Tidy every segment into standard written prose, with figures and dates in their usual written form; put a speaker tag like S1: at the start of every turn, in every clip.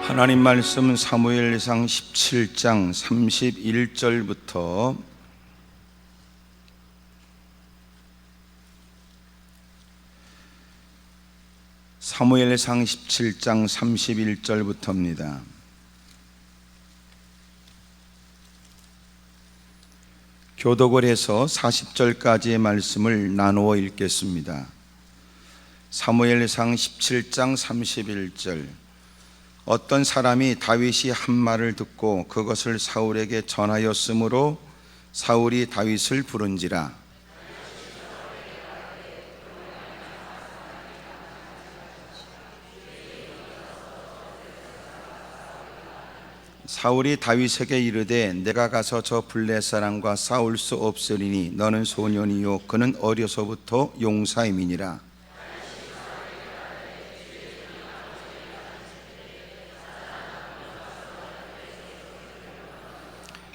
S1: 하나님 말씀 사무엘상 17장 31절부터 사무엘상 17장 31절부터입니다. 교독을 해서 40절까지의 말씀을 나누어 읽겠습니다. 사무엘상 17장 31절. 어떤 사람이 다윗이 한 말을 듣고 그것을 사울에게 전하였으므로 사울이 다윗을 부른지라. 사울이 다윗에게 이르되 내가 가서 저 블레 사람과 싸울 수 없으리니 너는 소년이요 그는 어려서부터 용사임이니라.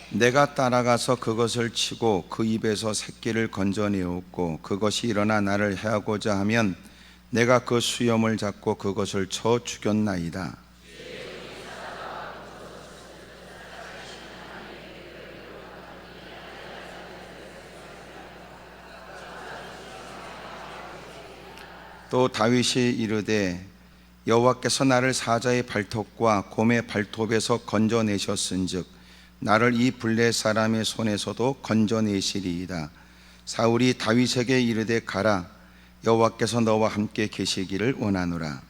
S1: 내가 따라가서 그것을 치고 그 입에서 새끼를 건져내었고 그것이 일어나 나를 해하고자 하면 내가 그 수염을 잡고 그것을 쳐 죽였나이다. 또 다윗이 이르되 여호와께서 나를 사자의 발톱과 곰의 발톱에서 건져내셨은즉 나를 이 블레 사람의 손에서도 건져내시리이다. 사울이 다윗에게 이르되 가라, 여호와께서 너와 함께 계시기를 원하노라.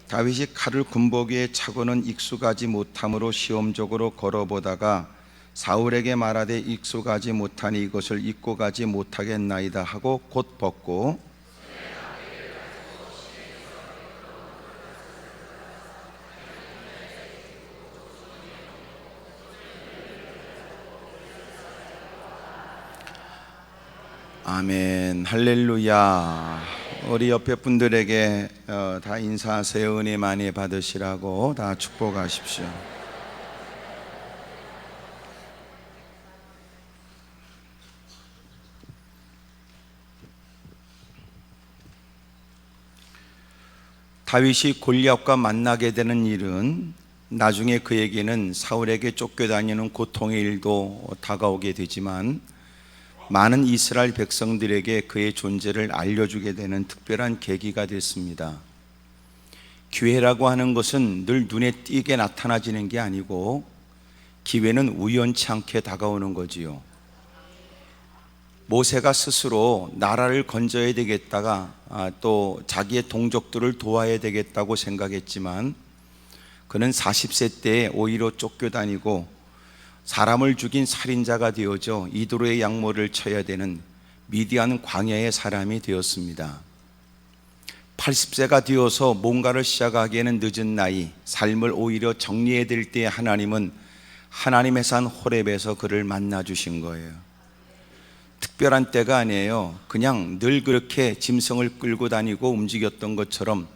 S1: 다윗이 칼을 군복위에 차고는 익숙하지 못함으로 시험적으로 걸어보다가 사울에게 말하되 익숙하지 못하니 이것을 입고 가지 못하겠나이다 하고 곧 벗고 아멘, 할렐루야. 우리 옆에 분들에게 다 인사하세요. 은혜 많이 받으시라고 다 축복하십시오. 다윗이 골리앗과 만나게 되는 일은 나중에 그에게는 사울에게 쫓겨다니는 고통의 일도 다가오게 되지만 많은 이스라엘 백성들에게 그의 존재를 알려주게 되는 특별한 계기가 됐습니다. 기회라고 하는 것은 늘 눈에 띄게 나타나지는 게 아니고 기회는 우연치 않게 다가오는 거지요. 모세가 스스로 나라를 건져야 되겠다가 또 자기의 동족들을 도와야 되겠다고 생각했지만 그는 40세 때에 오히려 쫓겨다니고 사람을 죽인 살인자가 되어져 이도로의 양모를 쳐야 되는 미디안 광야의 사람이 되었습니다. 80세가 되어서 뭔가를 시작하기에는 늦은 나이, 삶을 오히려 정리해야 될 때에 하나님은 하나님의 산 호렙에서 그를 만나 주신 거예요. 특별한 때가 아니에요. 그냥 늘 그렇게 짐승을 끌고 다니고 움직였던 것처럼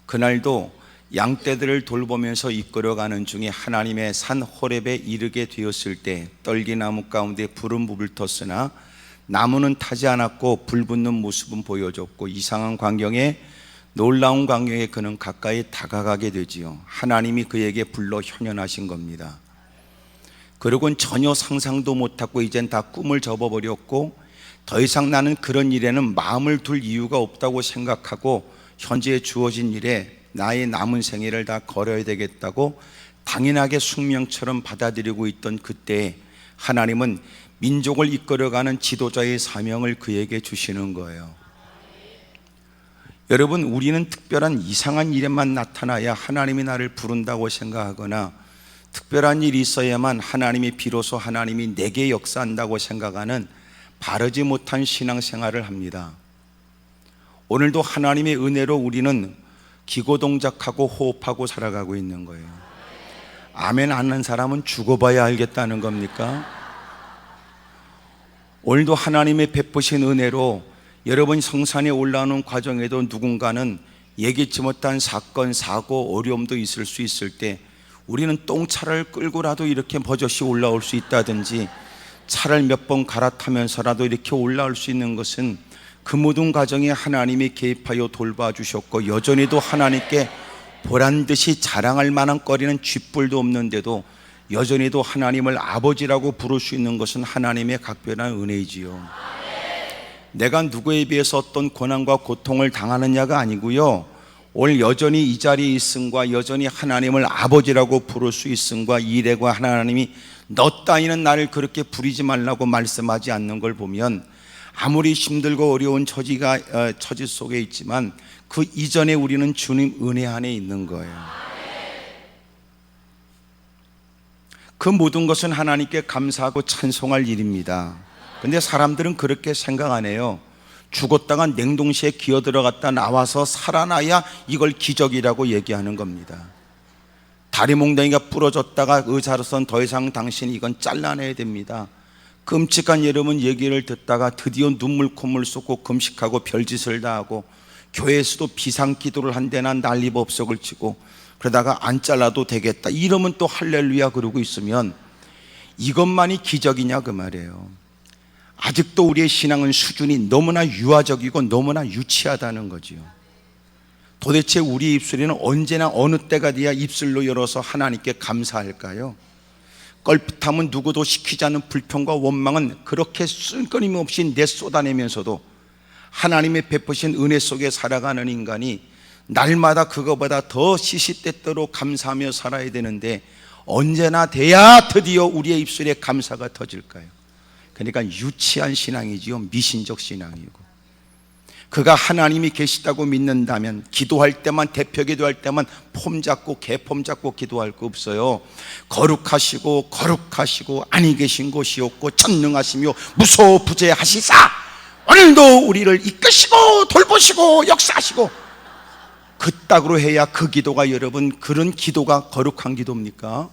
S1: 그날도 양떼들을 돌보면서 이끌어가는 중에 하나님의 산 호렙에 이르게 되었을 때 떨기나무 가운데 푸른 불을 텄으나 나무는 타지 않았고 불 붙는 모습은 보여줬고 이상한 광경에 놀라운 광경에 그는 가까이 다가가게 되지요. 하나님이 그에게 불러 현현하신 겁니다. 그리고는 전혀 상상도 못하고 이젠 다 꿈을 접어버렸고 더 이상 나는 그런 일에는 마음을 둘 이유가 없다고 생각하고 현재 주어진 일에 나의 남은 생애를 다 걸어야 되겠다고 당연하게 숙명처럼 받아들이고 있던 그때에 하나님은 민족을 이끌어가는 지도자의 사명을 그에게 주시는 거예요. 여러분, 우리는 특별한 이상한 일에만 나타나야 하나님이 나를 부른다고 생각하거나 특별한 일이 있어야만 하나님이 비로소 하나님이 내게 역사한다고 생각하는 바르지 못한 신앙생활을 합니다. 오늘도 하나님의 은혜로 우리는 기고동작하고 호흡하고 살아가고 있는 거예요. 아멘 하는 사람은 죽어봐야 알겠다는 겁니까? 오늘도 하나님의 베푸신 은혜로 여러분 성산에 올라오는 과정에도 누군가는 예기치 못한 사건, 사고, 어려움도 있을 수 있을 때 우리는 똥차를 끌고라도 이렇게 버젓이 올라올 수 있다든지 차를 몇 번 갈아타면서라도 이렇게 올라올 수 있는 것은 그 모든 과정에 하나님이 개입하여 돌봐주셨고, 여전히도 하나님께 보란듯이 자랑할 만한 거리는 쥐뿔도 없는데도 여전히도 하나님을 아버지라고 부를 수 있는 것은 하나님의 각별한 은혜이지요. 내가 누구에 비해서 어떤 고난과 고통을 당하느냐가 아니고요, 오늘 여전히 이 자리에 있음과 여전히 하나님을 아버지라고 부를 수 있음과 이래가 하나님이 너 따위는 나를 그렇게 부리지 말라고 말씀하지 않는 걸 보면, 아무리 힘들고 어려운 처지 속에 있지만 그 이전에 우리는 주님 은혜 안에 있는 거예요. 그 모든 것은 하나님께 감사하고 찬송할 일입니다. 근데 사람들은 그렇게 생각 안 해요. 죽었다가 냉동실에 기어 들어갔다 나와서 살아나야 이걸 기적이라고 얘기하는 겁니다. 다리 몽둥이가 부러졌다가 의사로서는 더 이상 당신이 이건 잘라내야 됩니다. 끔찍한 여러분 얘기를 듣다가 드디어 눈물 콧물 쏟고 금식하고 별짓을 다 하고 교회에서도 비상기도를 한데나 난리법석을 치고 그러다가 안 잘라도 되겠다 이러면 또 할렐루야 그러고 있으면 이것만이 기적이냐 그 말이에요. 아직도 우리의 신앙은 수준이 너무나 유아적이고 너무나 유치하다는 거지요. 도대체 우리 입술에는 언제나 어느 때가 돼야 입술로 열어서 하나님께 감사할까요? 껄핏하면 누구도 시키지 않는 불평과 원망은 그렇게 끊임없이 내쏟아내면서도 하나님의 베푸신 은혜 속에 살아가는 인간이 날마다 그거보다 더 시시때때로 감사하며 살아야 되는데 언제나 돼야 드디어 우리의 입술에 감사가 터질까요? 그러니까 유치한 신앙이지요. 미신적 신앙이고, 그가 하나님이 계시다고 믿는다면 기도할 때만, 대표 기도할 때만 폼 잡고 개폼 잡고 기도할 거 없어요. 거룩하시고 거룩하시고 아니 계신 곳이 없고 전능하시며 무소부재하시사 오늘도 우리를 이끄시고 돌보시고 역사하시고, 그따구로 해야 그 기도가, 여러분, 그런 기도가 거룩한 기도입니까?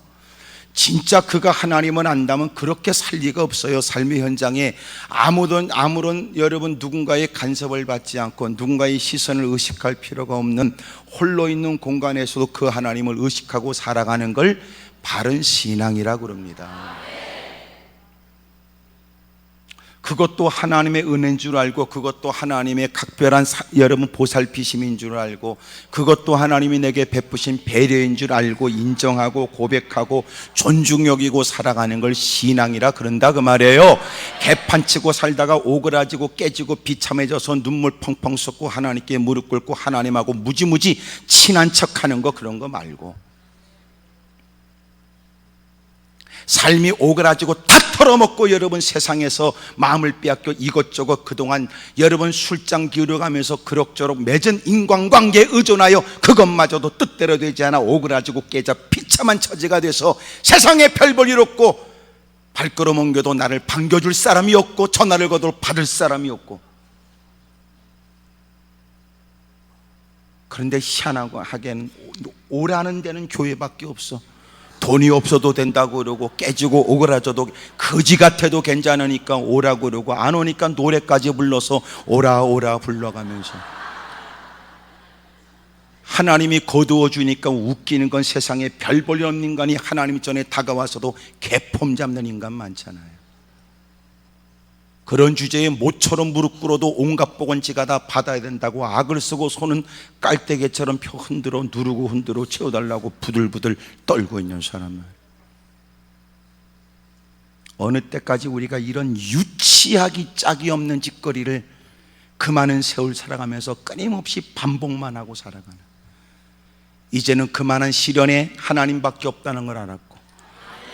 S1: 진짜 그가 하나님을 안다면 그렇게 살 리가 없어요. 삶의 현장에 아무런 여러분 누군가의 간섭을 받지 않고 누군가의 시선을 의식할 필요가 없는 홀로 있는 공간에서도 그 하나님을 의식하고 살아가는 걸 바른 신앙이라고 그럽니다. 그것도 하나님의 은혜인 줄 알고, 그것도 하나님의 각별한 여러분 보살피심인 줄 알고, 그것도 하나님이 내게 베푸신 배려인 줄 알고 인정하고 고백하고 존중 여기고 살아가는 걸 신앙이라 그런다 그 말이에요. 개판치고 살다가 오그라지고 깨지고 비참해져서 눈물 펑펑 쏟고 하나님께 무릎 꿇고 하나님하고 무지무지 친한 척하는 거, 그런 거 말고, 삶이 오그라지고 다 털어먹고 여러분 세상에서 마음을 빼앗겨 이것저것 그동안 여러분 술장 기울여가면서 그럭저럭 맺은 인간관계에 의존하여 그것마저도 뜻대로 되지 않아 오그라지고 깨져 비참한 처지가 돼서 세상에 별 볼 일 없고 발걸음 옮겨도 나를 반겨줄 사람이 없고 전화를 거둬 받을 사람이 없고, 그런데 희한하게는 오라는 데는 교회밖에 없어. 돈이 없어도 된다고 그러고 깨지고 오그라져도 거지 같아도 괜찮으니까 오라고 그러고, 안 오니까 노래까지 불러서 오라 오라 불러가면서 하나님이 거두어 주니까 웃기는 건 세상에 별 볼 일 없는 인간이 하나님 전에 다가와서도 개폼 잡는 인간 많잖아요. 그런 주제에 모처럼 무릎 꿇어도 온갖 복원지가 다 받아야 된다고 악을 쓰고 손은 깔때기처럼 펴 흔들어 누르고 흔들어 채워달라고 부들부들 떨고 있는 사람을, 어느 때까지 우리가 이런 유치하기 짝이 없는 짓거리를 그 많은 세월 살아가면서 끊임없이 반복만 하고 살아가나. 이제는 그 많은 시련에 하나님밖에 없다는 걸 알았고,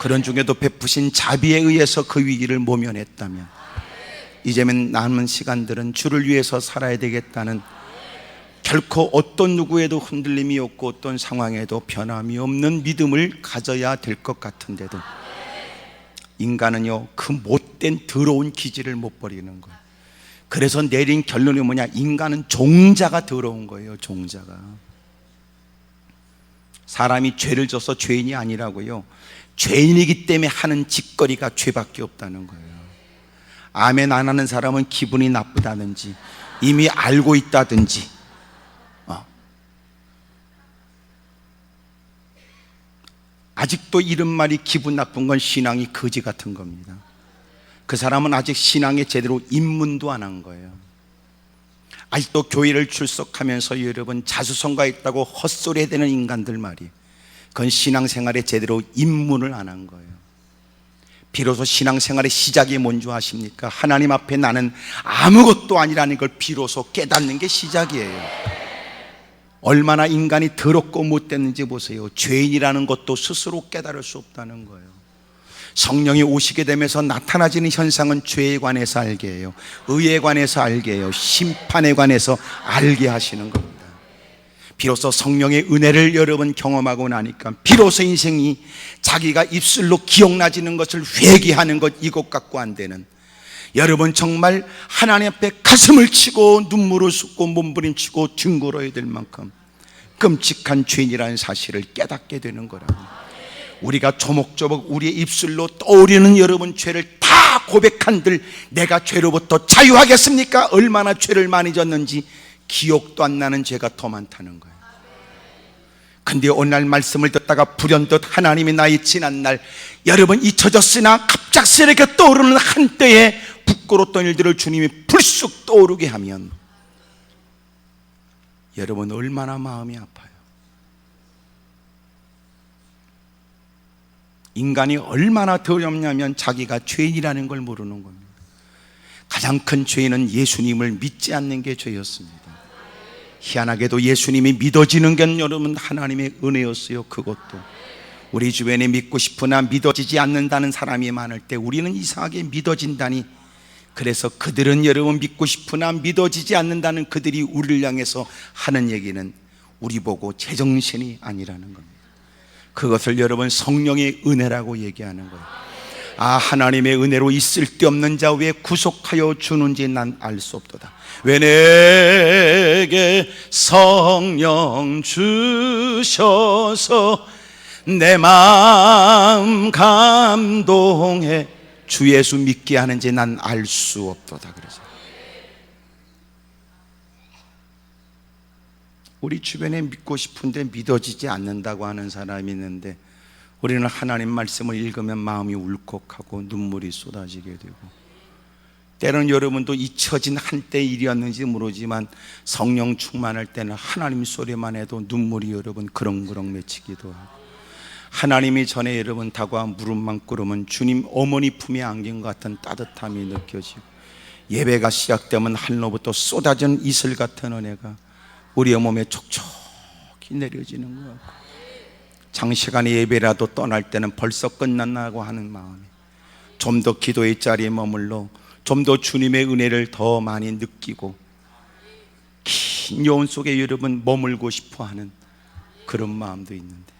S1: 그런 중에도 베푸신 자비에 의해서 그 위기를 모면했다면 이제는 남은 시간들은 주를 위해서 살아야 되겠다는, 결코 어떤 누구에도 흔들림이 없고 어떤 상황에도 변함이 없는 믿음을 가져야 될 것 같은데도 인간은요, 그 못된 더러운 기질을 못 버리는 거예요. 그래서 내린 결론이 뭐냐? 인간은 종자가 더러운 거예요. 종자가. 사람이 죄를 져서 죄인이 아니라고요, 죄인이기 때문에 하는 짓거리가 죄밖에 없다는 거예요. 아멘 안 하는 사람은 기분이 나쁘다든지 이미 알고 있다든지 아직도 이런 말이 기분 나쁜 건 신앙이 거지 같은 겁니다. 그 사람은 아직 신앙에 제대로 입문도 안 한 거예요. 아직도 교회를 출석하면서 여러분 자수성가 있다고 헛소리 해대는 인간들 말이에요. 그건 신앙생활에 제대로 입문을 안 한 거예요. 비로소 신앙생활의 시작이 뭔지 아십니까? 하나님 앞에 나는 아무것도 아니라는 걸 비로소 깨닫는 게 시작이에요. 얼마나 인간이 더럽고 못됐는지 보세요. 죄인이라는 것도 스스로 깨달을 수 없다는 거예요. 성령이 오시게 되면서 나타나지는 현상은 죄에 관해서 알게 해요. 의에 관해서 알게 해요. 심판에 관해서 알게 하시는 겁니다. 비로소 성령의 은혜를 여러분 경험하고 나니까 비로소 인생이 자기가 입술로 기억나지는 것을 회개하는 것, 이것 갖고 안 되는, 여러분 정말 하나님 앞에 가슴을 치고 눈물을 쏟고 몸부림치고 뒹굴어야 될 만큼 끔찍한 죄인이라는 사실을 깨닫게 되는 거라고. 우리가 조목조목 우리의 입술로 떠오르는 여러분 죄를 다 고백한들 내가 죄로부터 자유하겠습니까? 얼마나 죄를 많이 졌는지 기억도 안 나는 죄가 더 많다는 거예요. 근데 오늘 말씀을 듣다가 불현듯 하나님이 나의 지난 날 여러분 잊혀졌으나 갑작스럽게 떠오르는 한때의 부끄러웠던 일들을 주님이 불쑥 떠오르게 하면 여러분 얼마나 마음이 아파요. 인간이 얼마나 더럽냐면 자기가 죄인이라는 걸 모르는 겁니다. 가장 큰 죄는 예수님을 믿지 않는 게 죄였습니다. 희한하게도 예수님이 믿어지는 게 여러분 하나님의 은혜였어요. 그것도 우리 주변에 믿고 싶으나 믿어지지 않는다는 사람이 많을 때 우리는 이상하게 믿어진다니, 그래서 그들은 여러분 믿고 싶으나 믿어지지 않는다는 그들이 우리를 향해서 하는 얘기는 우리 보고 제정신이 아니라는 겁니다. 그것을 여러분 성령의 은혜라고 얘기하는 거예요. 아, 하나님의 은혜로 있을 데 없는 자 왜 구속하여 주는지 난 알 수 없도다. 왜 내게 성령 주셔서 내 마음 감동해 주 예수 믿게 하는지 난 알 수 없도다. 그래서 우리 주변에 믿고 싶은데 믿어지지 않는다고 하는 사람이 있는데 우리는 하나님 말씀을 읽으면 마음이 울컥하고 눈물이 쏟아지게 되고, 때로는 여러분도 잊혀진 한때 일이었는지 모르지만 성령 충만할 때는 하나님 소리만 해도 눈물이 여러분 그렁그렁 맺히기도 하고, 하나님이 전에 여러분 다가와 무릎만 꿇으면 주님 어머니 품에 안긴 것 같은 따뜻함이 느껴지고, 예배가 시작되면 하늘로부터 쏟아지는 이슬 같은 은혜가 우리의 몸에 촉촉히 내려지는 것 같고, 장시간의 예배라도 떠날 때는 벌써 끝났나고 하는 마음에 좀 더 기도의 자리에 머물러 좀 더 주님의 은혜를 더 많이 느끼고 긴 여운 속에 여러분 머물고 싶어하는 그런 마음도 있는데,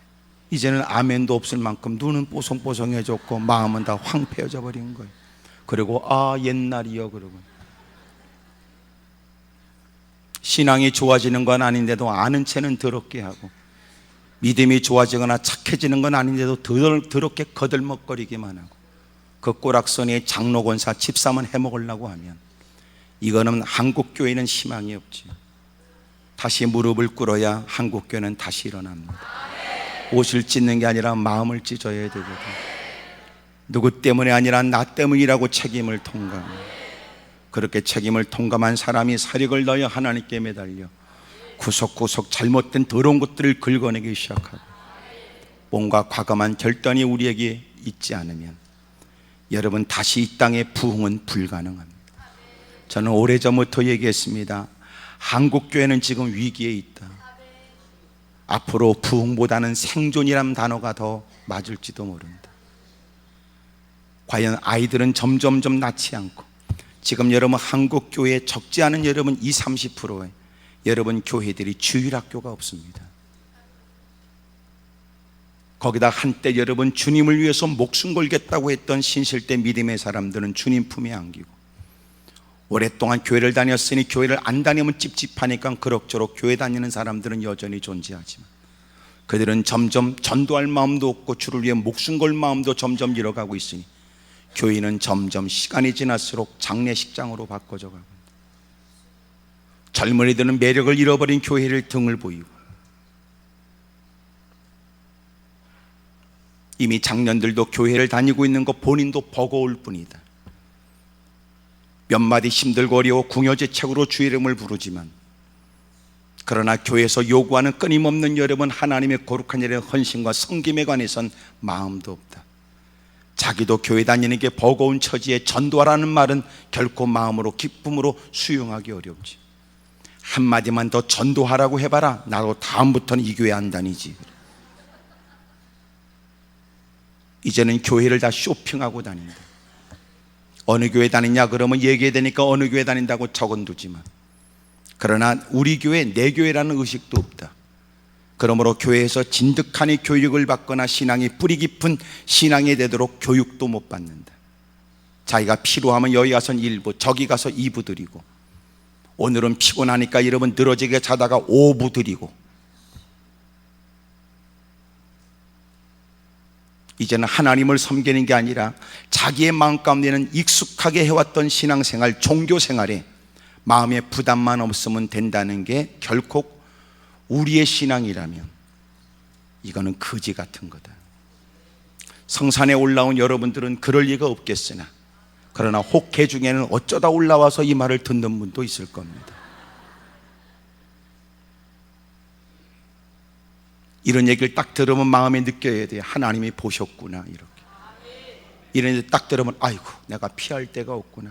S1: 이제는 아멘도 없을 만큼 눈은 뽀송뽀송해졌고 마음은 다 황폐해져 버린 거예요. 그리고 아 옛날이요, 그러고 신앙이 좋아지는 건 아닌데도 아는 채는 더럽게 하고, 믿음이 좋아지거나 착해지는 건 아닌데도 더럽게 거들먹거리기만 하고, 그 꼬락서니에 장로 권사 집사만 해먹으려고 하면 이거는 한국교회는 희망이 없지. 다시 무릎을 꿇어야 한국교회는 다시 일어납니다. 옷을 찢는 게 아니라 마음을 찢어야 되거든. 누구 때문에 아니라 나 때문이라고 책임을 통감합니다. 그렇게 책임을 통감한 사람이 사력을 넣어 하나님께 매달려 구석구석 잘못된 더러운 것들을 긁어내기 시작하고, 뭔가 과감한 결단이 우리에게 있지 않으면 여러분 다시 이 땅의 부흥은 불가능합니다. 저는 오래전부터 얘기했습니다. 한국교회는 지금 위기에 있다. 앞으로 부흥보다는 생존이라는 단어가 더 맞을지도 모른다. 과연 아이들은 점점점 낳지 않고, 지금 여러분 한국교회에 적지 않은 여러분 20, 30%의 여러분 교회들이 주일학교가 없습니다. 거기다 한때 여러분 주님을 위해서 목숨 걸겠다고 했던 신실대 믿음의 사람들은 주님 품에 안기고, 오랫동안 교회를 다녔으니 교회를 안 다니면 찝찝하니까 그럭저럭 교회 다니는 사람들은 여전히 존재하지만 그들은 점점 전도할 마음도 없고 주를 위해 목숨 걸 마음도 점점 잃어가고 있으니 교회는 점점 시간이 지날수록 장례식장으로 바꿔져 가고, 젊은이들은 매력을 잃어버린 교회를 등을 보이고, 이미 장년들도 교회를 다니고 있는 것 본인도 버거울 뿐이다. 몇 마디 힘들고 어려워 궁여제책으로 주의 이름을 부르지만, 그러나 교회에서 요구하는 끊임없는 여러분 하나님의 거룩한 일의 헌신과 섬김에 관해선 마음도 없다. 자기도 교회 다니는 게 버거운 처지에 전도하라는 말은 결코 마음으로 기쁨으로 수용하기 어렵지. 한마디만 더 전도하라고 해봐라, 나도 다음부터는 이 교회 안 다니지. 이제는 교회를 다 쇼핑하고 다닌다. 어느 교회 다니냐 그러면 얘기해야 되니까 어느 교회 다닌다고 적어두지만, 그러나 우리 교회 내 교회라는 의식도 없다. 그러므로 교회에서 진득하니 교육을 받거나 신앙이 뿌리 깊은 신앙이 되도록 교육도 못 받는다. 자기가 필요하면 여기 가서 1부, 저기 가서 2부 드리고, 오늘은 피곤하니까 여러분 늘어지게 자다가 5부 드리고, 이제는 하나님을 섬기는 게 아니라 자기의 마음 가운데는 익숙하게 해왔던 신앙생활, 종교생활에 마음의 부담만 없으면 된다는 게 결코 우리의 신앙이라면 이거는 거지 같은 거다. 성산에 올라온 여러분들은 그럴 리가 없겠으나, 그러나 혹해 중에는 어쩌다 올라와서 이 말을 듣는 분도 있을 겁니다. 이런 얘기를 딱 들으면 마음에 느껴야 돼요. 하나님이 보셨구나. 이렇게 이런 얘기 딱 들으면 아이고 내가 피할 데가 없구나.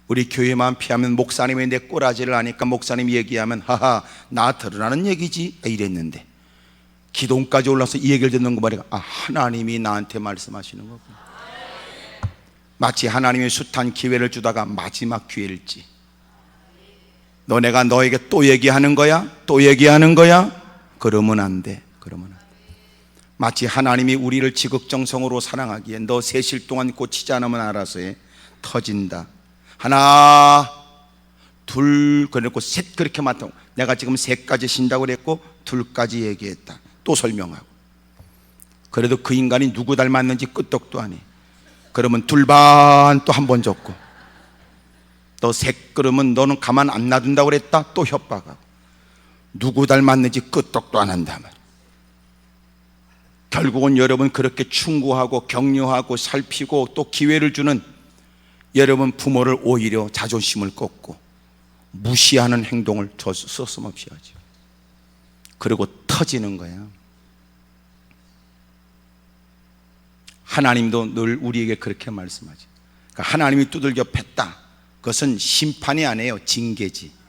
S1: 우리 교회만 피하면 목사님이 내 꼬라지를 아니까 목사님이 얘기하면 하하 나 들으라는 얘기지 이랬는데, 기도까지 올라서 이 얘기를 듣는 거 말이야. 아, 하나님이 나한테 말씀하시는 거구나. 마치 하나님이 숱한 기회를 주다가 마지막 기회일지, 너네가 너에게 또 얘기하는 거야? 또 얘기하는 거야? 그러면 안 돼. 그러면 안 돼. 마치 하나님이 우리를 지극정성으로 사랑하기에 너 3실 동안 고치지 않으면 알아서 해. 터진다. 하나, 둘, 그랬고 셋, 그렇게 많다고. 내가 지금 3까지 신다고 그랬고 2까지 얘기했다. 또 설명하고. 그래도 그 인간이 누구 닮았는지 끄떡도 안 해. 그러면 2반 또 한 번 줬고, 또 3 그러면 너는 가만 안 놔둔다고 그랬다. 또 협박하고. 누구 닮았는지 끄떡도 안 한다면, 결국은 여러분 그렇게 충고하고 격려하고 살피고 또 기회를 주는 여러분 부모를 오히려 자존심을 꺾고 무시하는 행동을 서슴없이 하죠. 그리고 터지는 거야. 하나님도 늘 우리에게 그렇게 말씀하죠. 그러니까 하나님이 두들겨 팼다, 그것은 심판이 아니에요. 징계지.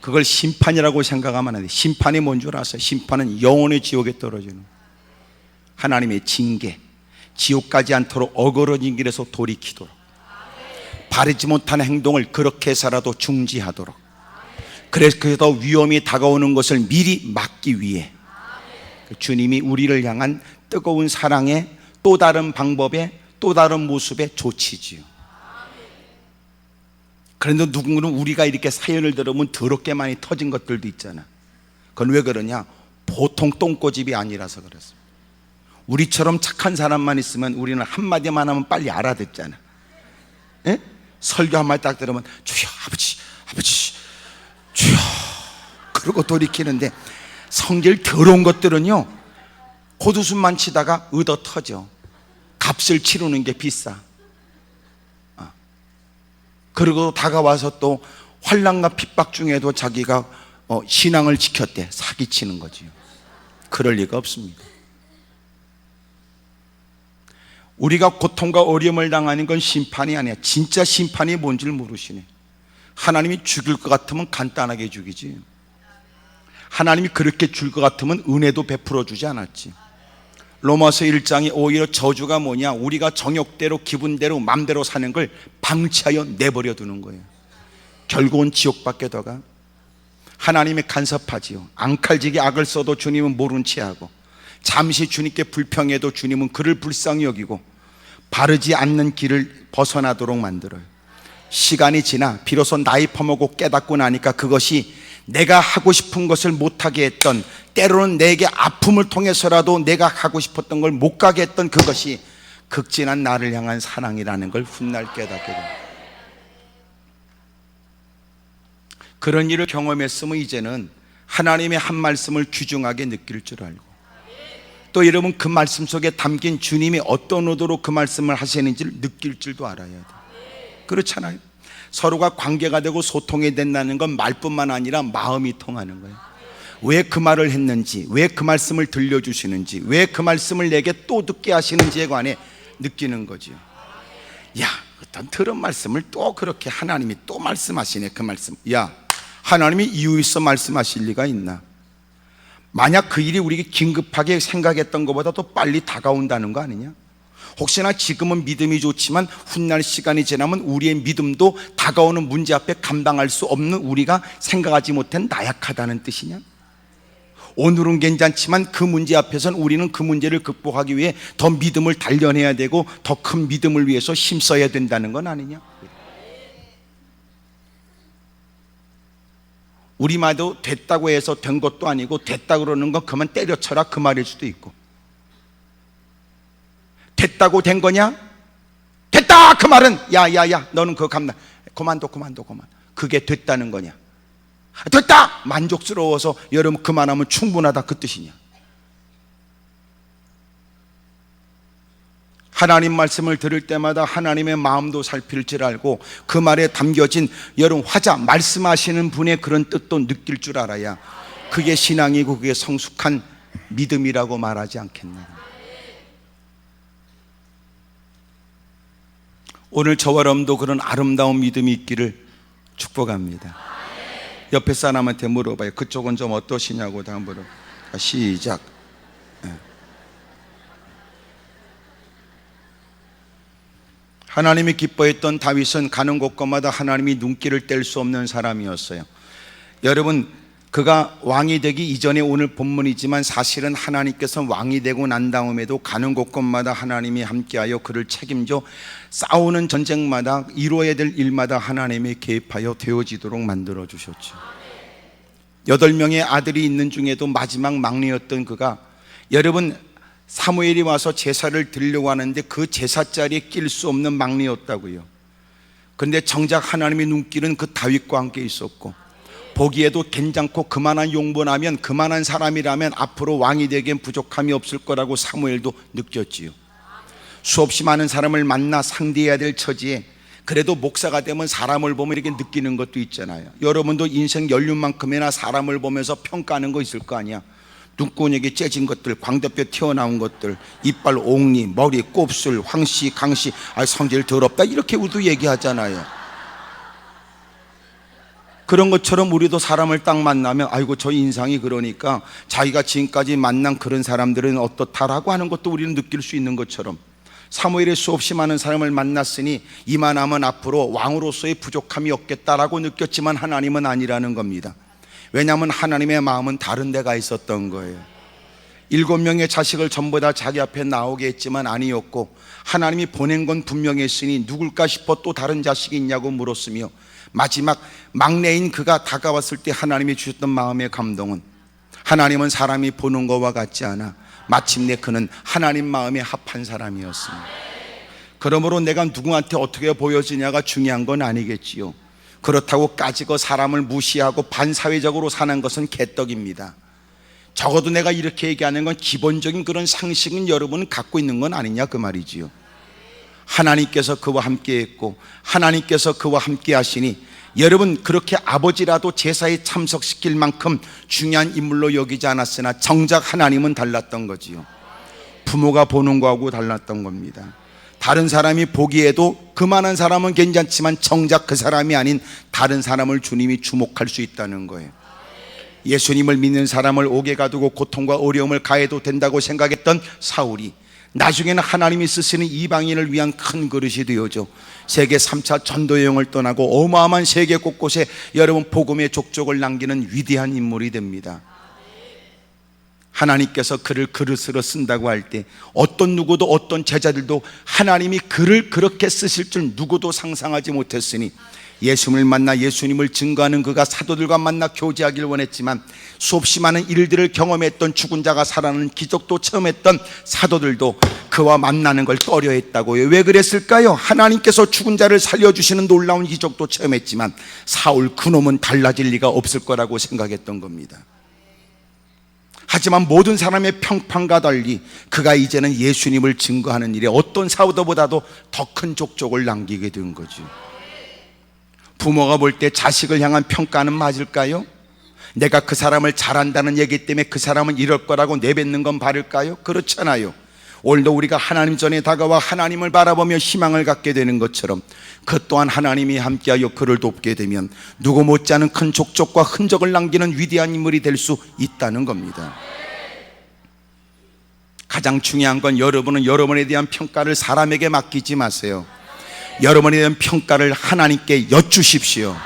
S1: 그걸 심판이라고 생각하면 안 돼. 심판이 뭔 줄 아세요? 심판은 영원의 지옥에 떨어지는 하나님의 징계, 지옥 가지 않도록 어그러진 길에서 돌이키도록, 바르지 못한 행동을 그렇게 해서라도 중지하도록, 그래서 더 위험이 다가오는 것을 미리 막기 위해 주님이 우리를 향한 뜨거운 사랑의 또 다른 방법의 또 다른 모습의 조치지요. 그런데 누군가는 우리가 이렇게 사연을 들으면 더럽게 많이 터진 것들도 있잖아. 그건 왜 그러냐? 보통 똥꼬집이 아니라서 그렇습니다. 우리처럼 착한 사람만 있으면 우리는 한마디만 하면 빨리 알아듣잖아. 에? 설교 한마디 딱 들으면 주여 아버지 아버지 주여 그러고 돌이키는데, 성질 더러운 것들은요 콧웃음만 치다가 얻어 터져. 값을 치르는 게 비싸. 그리고 다가와서 또 환난과 핍박 중에도 자기가 신앙을 지켰대. 사기치는 거지요. 그럴 리가 없습니다. 우리가 고통과 어려움을 당하는 건 심판이 아니야. 진짜 심판이 뭔지를 모르시네. 하나님이 죽일 것 같으면 간단하게 죽이지. 하나님이 그렇게 줄 것 같으면 은혜도 베풀어 주지 않았지. 로마서 1장이 오히려 저주가 뭐냐, 우리가 정욕대로 기분대로 맘대로 사는 걸 방치하여 내버려 두는 거예요. 결국은 지옥밖에 더 가. 하나님이 간섭하지요. 앙칼지게 악을 써도 주님은 모른 채 하고, 잠시 주님께 불평해도 주님은 그를 불쌍히 여기고 바르지 않는 길을 벗어나도록 만들어요. 시간이 지나 비로소 나이 퍼먹고 깨닫고 나니까 그것이 내가 하고 싶은 것을 못하게 했던, 때로는 내게 아픔을 통해서라도 내가 하고 싶었던 걸 못 가게 했던 그것이 극진한 나를 향한 사랑이라는 걸 훗날 깨닫게 됩니다. 그런 일을 경험했으면 이제는 하나님의 한 말씀을 귀중하게 느낄 줄 알고, 또 여러분 그 말씀 속에 담긴 주님이 어떤 의도로 그 말씀을 하시는지를 느낄 줄도 알아야 돼요. 그렇잖아요. 서로가 관계가 되고 소통이 된다는 건 말뿐만 아니라 마음이 통하는 거예요. 왜 그 말을 했는지, 왜 그 말씀을 들려주시는지, 왜 그 말씀을 내게 또 듣게 하시는지에 관해 느끼는 거죠. 야, 어떤 들은 말씀을 또 그렇게 하나님이 또 말씀하시네. 그 말씀, 야, 하나님이 이유 있어 말씀하실 리가 있나? 만약 그 일이 우리가 긴급하게 생각했던 것보다 더 빨리 다가온다는 거 아니냐? 혹시나 지금은 믿음이 좋지만 훗날 시간이 지나면 우리의 믿음도 다가오는 문제 앞에 감당할 수 없는, 우리가 생각하지 못한 나약하다는 뜻이냐? 오늘은 괜찮지만 그 문제 앞에서는 우리는 그 문제를 극복하기 위해 더 믿음을 단련해야 되고 더 큰 믿음을 위해서 힘써야 된다는 건 아니냐? 우리 말도 됐다고 해서 된 것도 아니고, 됐다 그러는 건 그만 때려쳐라 그 말일 수도 있고, 됐다고 된 거냐? 됐다 그 말은 야야야 너는 그거 그만둬 그게 됐다는 거냐? 됐다 만족스러워서 여러분 그만하면 충분하다 그 뜻이냐? 하나님 말씀을 들을 때마다 하나님의 마음도 살필 줄 알고 그 말에 담겨진 여러분 화자, 말씀하시는 분의 그런 뜻도 느낄 줄 알아야 그게 신앙이고 그게 성숙한 믿음이라고 말하지 않겠나. 오늘 저와 여러분도 그런 아름다운 믿음이 있기를 축복합니다. 옆에 사람한테 물어봐요. 그쪽은 좀 어떠시냐고 다 물어봐요. 시작. 하나님이 기뻐했던 다윗은 가는 곳곳마다 하나님이 눈길을 뗄 수 없는 사람이었어요. 여러분, 그가 왕이 되기 이전에 오늘 본문이지만 사실은 하나님께서 왕이 되고 난 다음에도 가는 곳곳마다 하나님이 함께하여 그를 책임져 싸우는 전쟁마다 이루어야 될 일마다 하나님이 개입하여 되어지도록 만들어 주셨죠. 8명의 아들이 있는 중에도 마지막 막내였던 그가, 여러분, 사무엘이 와서 제사를 드리려고 하는데 그 제사 자리에 낄 수 없는 막내였다고요. 그런데 정작 하나님의 눈길은 그 다윗과 함께 있었고, 보기에도 괜찮고 그만한 용번하면, 그만한 사람이라면 앞으로 왕이 되기엔 부족함이 없을 거라고 사무엘도 느꼈지요. 수없이 많은 사람을 만나 상대해야 될 처지에 그래도 목사가 되면 사람을 보면 이렇게 느끼는 것도 있잖아요. 여러분도 인생 연륜만큼이나 사람을 보면서 평가하는 거 있을 거 아니야. 눈구녕이 째진 것들, 광대뼈 튀어나온 것들, 이빨 옥니, 머리 곱슬, 황씨, 강씨, 성질 더럽다 이렇게 우리도 얘기하잖아요. 그런 것처럼 우리도 사람을 딱 만나면 아이고 저 인상이 그러니까 자기가 지금까지 만난 그런 사람들은 어떻다라고 하는 것도 우리는 느낄 수 있는 것처럼, 사무엘의 수없이 많은 사람을 만났으니 이만하면 앞으로 왕으로서의 부족함이 없겠다라고 느꼈지만 하나님은 아니라는 겁니다. 왜냐하면 하나님의 마음은 다른 데가 있었던 거예요. 7명의 자식을 전부 다 자기 앞에 나오게 했지만 아니었고, 하나님이 보낸 건 분명했으니 누굴까 싶어 또 다른 자식이 있냐고 물었으며, 마지막 막내인 그가 다가왔을 때 하나님이 주셨던 마음의 감동은, 하나님은 사람이 보는 것과 같지 않아 마침내 그는 하나님 마음에 합한 사람이었습니다. 그러므로 내가 누구한테 어떻게 보여지냐가 중요한 건 아니겠지요. 그렇다고 까짓거 사람을 무시하고 반사회적으로 사는 것은 개떡입니다. 적어도 내가 이렇게 얘기하는 건 기본적인 그런 상식은 여러분은 갖고 있는 건 아니냐 그 말이지요. 하나님께서 그와 함께 했고 하나님께서 그와 함께 하시니, 여러분 그렇게 아버지라도 제사에 참석시킬 만큼 중요한 인물로 여기지 않았으나 정작 하나님은 달랐던 거지요. 부모가 보는 거하고 달랐던 겁니다. 다른 사람이 보기에도 그만한 사람은 괜찮지만 정작 그 사람이 아닌 다른 사람을 주님이 주목할 수 있다는 거예요. 예수님을 믿는 사람을 옥에 가두고 고통과 어려움을 가해도 된다고 생각했던 사울이 나중에는 하나님이 쓰시는 이방인을 위한 큰 그릇이 되어져 세계 3차 전도 여행을 떠나고 어마어마한 세계 곳곳에 여러분 복음의 족적을 남기는 위대한 인물이 됩니다. 하나님께서 그를 그릇으로 쓴다고 할 때 어떤 누구도, 어떤 제자들도 하나님이 그를 그렇게 쓰실 줄 누구도 상상하지 못했으니, 예수님을 만나 예수님을 증거하는 그가 사도들과 만나 교제하길 원했지만 수없이 많은 일들을 경험했던, 죽은 자가 살아나는 기적도 체험했던 사도들도 그와 만나는 걸 꺼려했다고요. 왜 그랬을까요? 하나님께서 죽은 자를 살려주시는 놀라운 기적도 체험했지만 사울 그놈은 달라질 리가 없을 거라고 생각했던 겁니다. 하지만 모든 사람의 평판과 달리 그가 이제는 예수님을 증거하는 일에 어떤 사도보다도 더 큰 족적을 남기게 된 거죠. 부모가 볼 때 자식을 향한 평가는 맞을까요? 내가 그 사람을 잘한다는 얘기 때문에 그 사람은 이럴 거라고 내뱉는 건 바를까요? 그렇잖아요. 오늘도 우리가 하나님 전에 다가와 하나님을 바라보며 희망을 갖게 되는 것처럼 그 또한 하나님이 함께하여 그를 돕게 되면 누구 못지않은 큰 족적과 흔적을 남기는 위대한 인물이 될 수 있다는 겁니다. 가장 중요한 건 여러분은 여러분에 대한 평가를 사람에게 맡기지 마세요. 여러분에 대한 평가를 하나님께 여쭈십시오.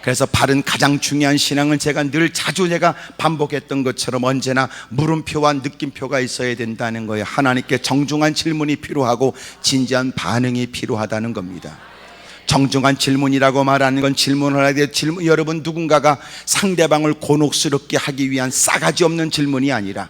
S1: 그래서 바른 가장 중요한 신앙은 제가 늘 자주 반복했던 것처럼 언제나 물음표와 느낌표가 있어야 된다는 거예요. 하나님께 정중한 질문이 필요하고 진지한 반응이 필요하다는 겁니다. 정중한 질문이라고 말하는 건 질문을 해야 돼요. 여러분 누군가가 상대방을 곤혹스럽게 하기 위한 싸가지 없는 질문이 아니라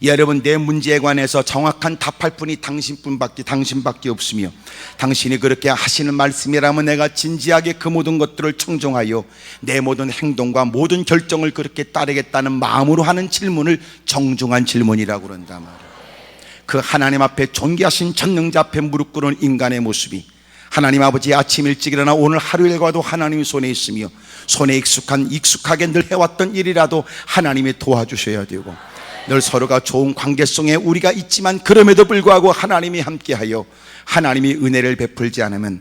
S1: 여러분 내 문제에 관해서 정확한 답할 분이 당신밖에 없으며 당신이 그렇게 하시는 말씀이라면 내가 진지하게 그 모든 것들을 청정하여 내 모든 행동과 모든 결정을 그렇게 따르겠다는 마음으로 하는 질문을 정중한 질문이라고 그런단 말이에요. 그 하나님 앞에 존귀하신 전능자 앞에 무릎 꿇은 인간의 모습이 하나님 아버지 아침 일찍 일어나 오늘 하루 일과도 하나님의 손에 있으며 손에 익숙하게 늘 해왔던 일이라도 하나님이 도와주셔야 되고 늘 서로가 좋은 관계성에 우리가 있지만 그럼에도 불구하고 하나님이 함께하여 하나님이 은혜를 베풀지 않으면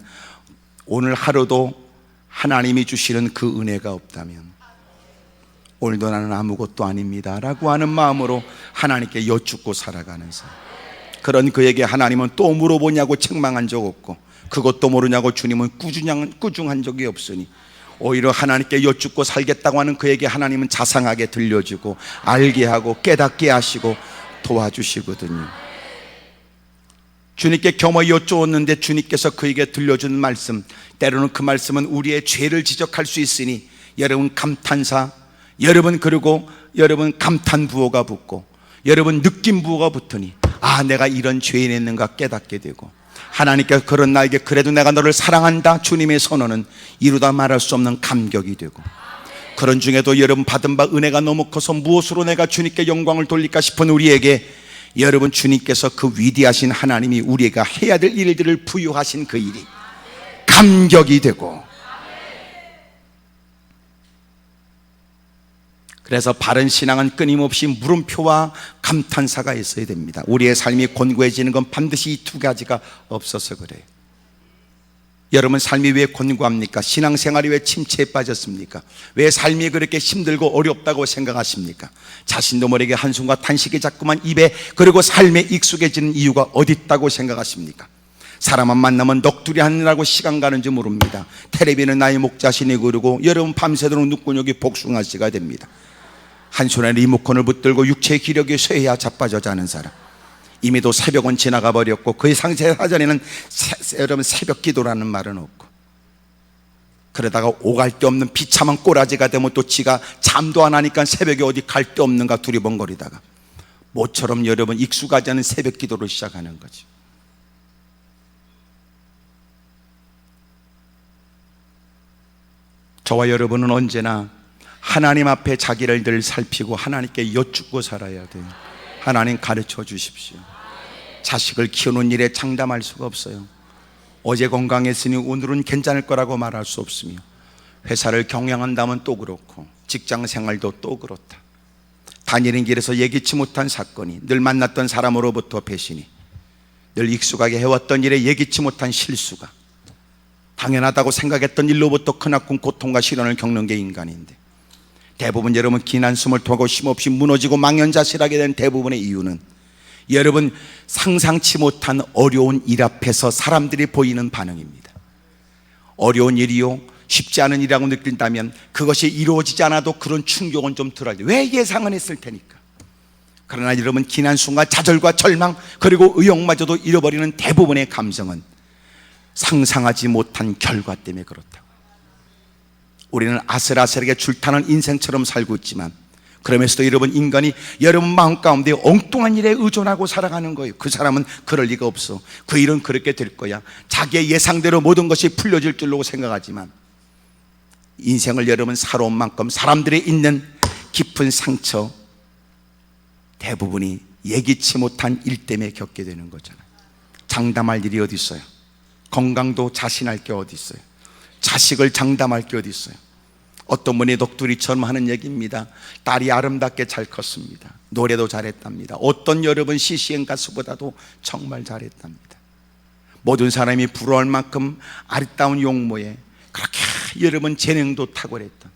S1: 오늘 하루도 하나님이 주시는 그 은혜가 없다면 오늘도 나는 아무것도 아닙니다 라고 하는 마음으로 하나님께 여쭙고 살아가는 사람, 그런 그에게 하나님은 또 물어보냐고 책망한 적 없고 그것도 모르냐고 주님은 꾸중한 적이 없으니 오히려 하나님께 여쭙고 살겠다고 하는 그에게 하나님은 자상하게 들려주고 알게 하고 깨닫게 하시고 도와주시거든요. 주님께 겸허히 여쭈었는데 주님께서 그에게 들려준 말씀, 때로는 그 말씀은 우리의 죄를 지적할 수 있으니 여러분 감탄사, 그리고 여러분 감탄 부호가 붙고 여러분 느낌 부호가 붙으니 아 내가 이런 죄인이었는가 깨닫게 되고 하나님께서 그런 나에게 그래도 내가 너를 사랑한다 주님의 선언은 이루다 말할 수 없는 감격이 되고, 그런 중에도 여러분 받은 바 은혜가 너무 커서 무엇으로 내가 주님께 영광을 돌릴까 싶은 우리에게 여러분 주님께서 그 위대하신 하나님이 우리가 해야 될 일들을 부여하신 그 일이 감격이 되고, 그래서 바른 신앙은 끊임없이 물음표와 감탄사가 있어야 됩니다. 우리의 삶이 곤고해지는 건 반드시 이 두 가지가 없어서 그래요. 여러분 삶이 왜 곤고합니까? 신앙생활이 왜 침체에 빠졌습니까? 왜 삶이 그렇게 힘들고 어렵다고 생각하십니까? 자신도 모르게 한숨과 탄식이 자꾸만 입에, 그리고 삶에 익숙해지는 이유가 어디 있다고 생각하십니까? 사람만 만나면 넋두리 하느라고 시간 가는지 모릅니다. 텔레비는 나의 목자신이 그러고 여러분 밤새도록 눈구녕이 복숭아씨가 됩니다. 한 손에 리모컨을 붙들고 육체의 기력이 쇠해야 자빠져 자는 사람, 이미도 새벽은 지나가 버렸고 그 이상 사전에는 여러분 새벽 기도라는 말은 없고, 그러다가 오갈 데 없는 비참한 꼬라지가 되면 또 지가 잠도 안 하니까 새벽에 어디 갈 데 없는가 두리번거리다가 모처럼 여러분 익숙하지 않은 새벽 기도를 시작하는 거죠. 저와 여러분은 언제나 하나님 앞에 자기를 늘 살피고 하나님께 여쭙고 살아야 돼요. 하나님 가르쳐 주십시오. 자식을 키우는 일에 장담할 수가 없어요. 어제 건강했으니 오늘은 괜찮을 거라고 말할 수 없으며, 회사를 경영한다면 또 그렇고 직장 생활도 또 그렇다. 다니는 길에서 예기치 못한 사건이, 늘 만났던 사람으로부터 배신이, 늘 익숙하게 해왔던 일에 예기치 못한 실수가, 당연하다고 생각했던 일로부터 크나큰 고통과 시련을 겪는 게 인간인데, 대부분 여러분 긴 한숨을 토하고 쉼없이 무너지고 망연자실하게 된 대부분의 이유는 여러분 상상치 못한 어려운 일 앞에서 사람들이 보이는 반응입니다. 어려운 일이요, 쉽지 않은 일이라고 느낀다면 그것이 이루어지지 않아도 그런 충격은 좀 덜하죠. 왜 예상은 했을 테니까. 그러나 여러분 긴 한숨과 좌절과 절망 그리고 의욕마저도 잃어버리는 대부분의 감성은 상상하지 못한 결과 때문에 그렇다고. 우리는 아슬아슬하게 줄타는 인생처럼 살고 있지만 그러면서도 여러분 인간이 여러분 마음 가운데 엉뚱한 일에 의존하고 살아가는 거예요. 그 사람은 그럴 리가 없어, 그 일은 그렇게 될 거야, 자기의 예상대로 모든 것이 풀려질 줄로 생각하지만 인생을 여러분 살아온 만큼 사람들이 있는 깊은 상처 대부분이 예기치 못한 일 때문에 겪게 되는 거잖아요. 장담할 일이 어디 있어요? 건강도 자신할 게 어디 있어요? 자식을 장담할 게 어디 있어요? 어떤 분이 독두리처럼 하는 얘기입니다. 딸이 아름답게 잘 컸습니다. 노래도 잘했답니다. 어떤 여러분 CCM 가수보다도 정말 잘했답니다. 모든 사람이 부러워할 만큼 아리따운 용모에 그렇게 여러분 재능도 탁월했던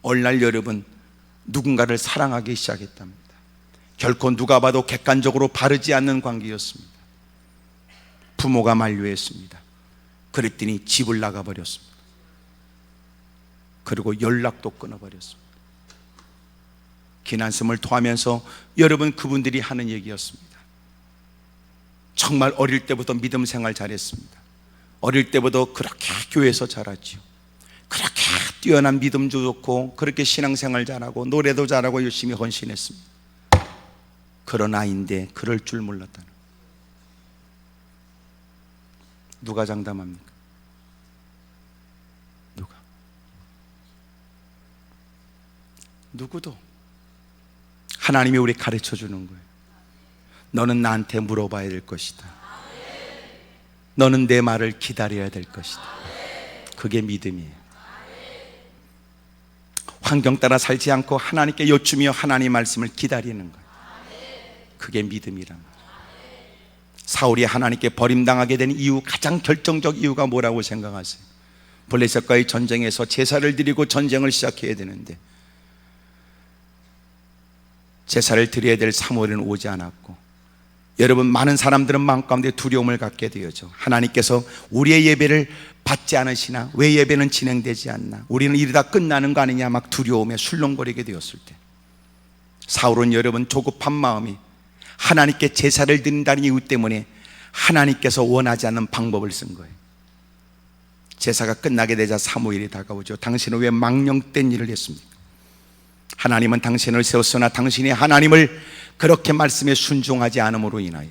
S1: 오늘날 여러분 누군가를 사랑하기 시작했답니다. 결코 누가 봐도 객관적으로 바르지 않는 관계였습니다. 부모가 만류했습니다. 그랬더니 집을 나가버렸습니다. 그리고 연락도 끊어버렸습니다. 기난숨을 토하면서 여러분 그분들이 하는 얘기였습니다. 정말 어릴 때부터 믿음 생활 잘했습니다. 어릴 때부터 그렇게 교회에서 자랐지요. 그렇게 뛰어난 믿음도 좋고 그렇게 신앙생활 잘하고 노래도 잘하고 열심히 헌신했습니다. 그런 아이인데 그럴 줄 몰랐다는. 누가 장담합니까? 누가? 누구도. 하나님이 우리 가르쳐 주는 거예요. 너는 나한테 물어봐야 될 것이다. 너는 내 말을 기다려야 될 것이다. 그게 믿음이에요. 환경 따라 살지 않고 하나님께 여쭈며 하나님의 말씀을 기다리는 거예요. 그게 믿음이란 말이에요. 사울이 하나님께 버림당하게 된 이유, 가장 결정적 이유가 뭐라고 생각하세요? 블레셋과의 전쟁에서 제사를 드리고 전쟁을 시작해야 되는데 제사를 드려야 될 사무엘은 오지 않았고, 여러분 많은 사람들은 마음 가운데 두려움을 갖게 되어져. 하나님께서 우리의 예배를 받지 않으시나? 왜 예배는 진행되지 않나? 우리는 이러다 끝나는 거 아니냐? 막 두려움에 술렁거리게 되었을 때 사울은 여러분 조급한 마음이 하나님께 제사를 드린다는 이유 때문에 하나님께서 원하지 않는 방법을 쓴 거예요. 제사가 끝나게 되자 사무엘이 다가오죠. 당신은 왜 망령된 일을 했습니까? 하나님은 당신을 세웠으나 당신이 하나님을 그렇게 말씀에 순종하지 않음으로 인하여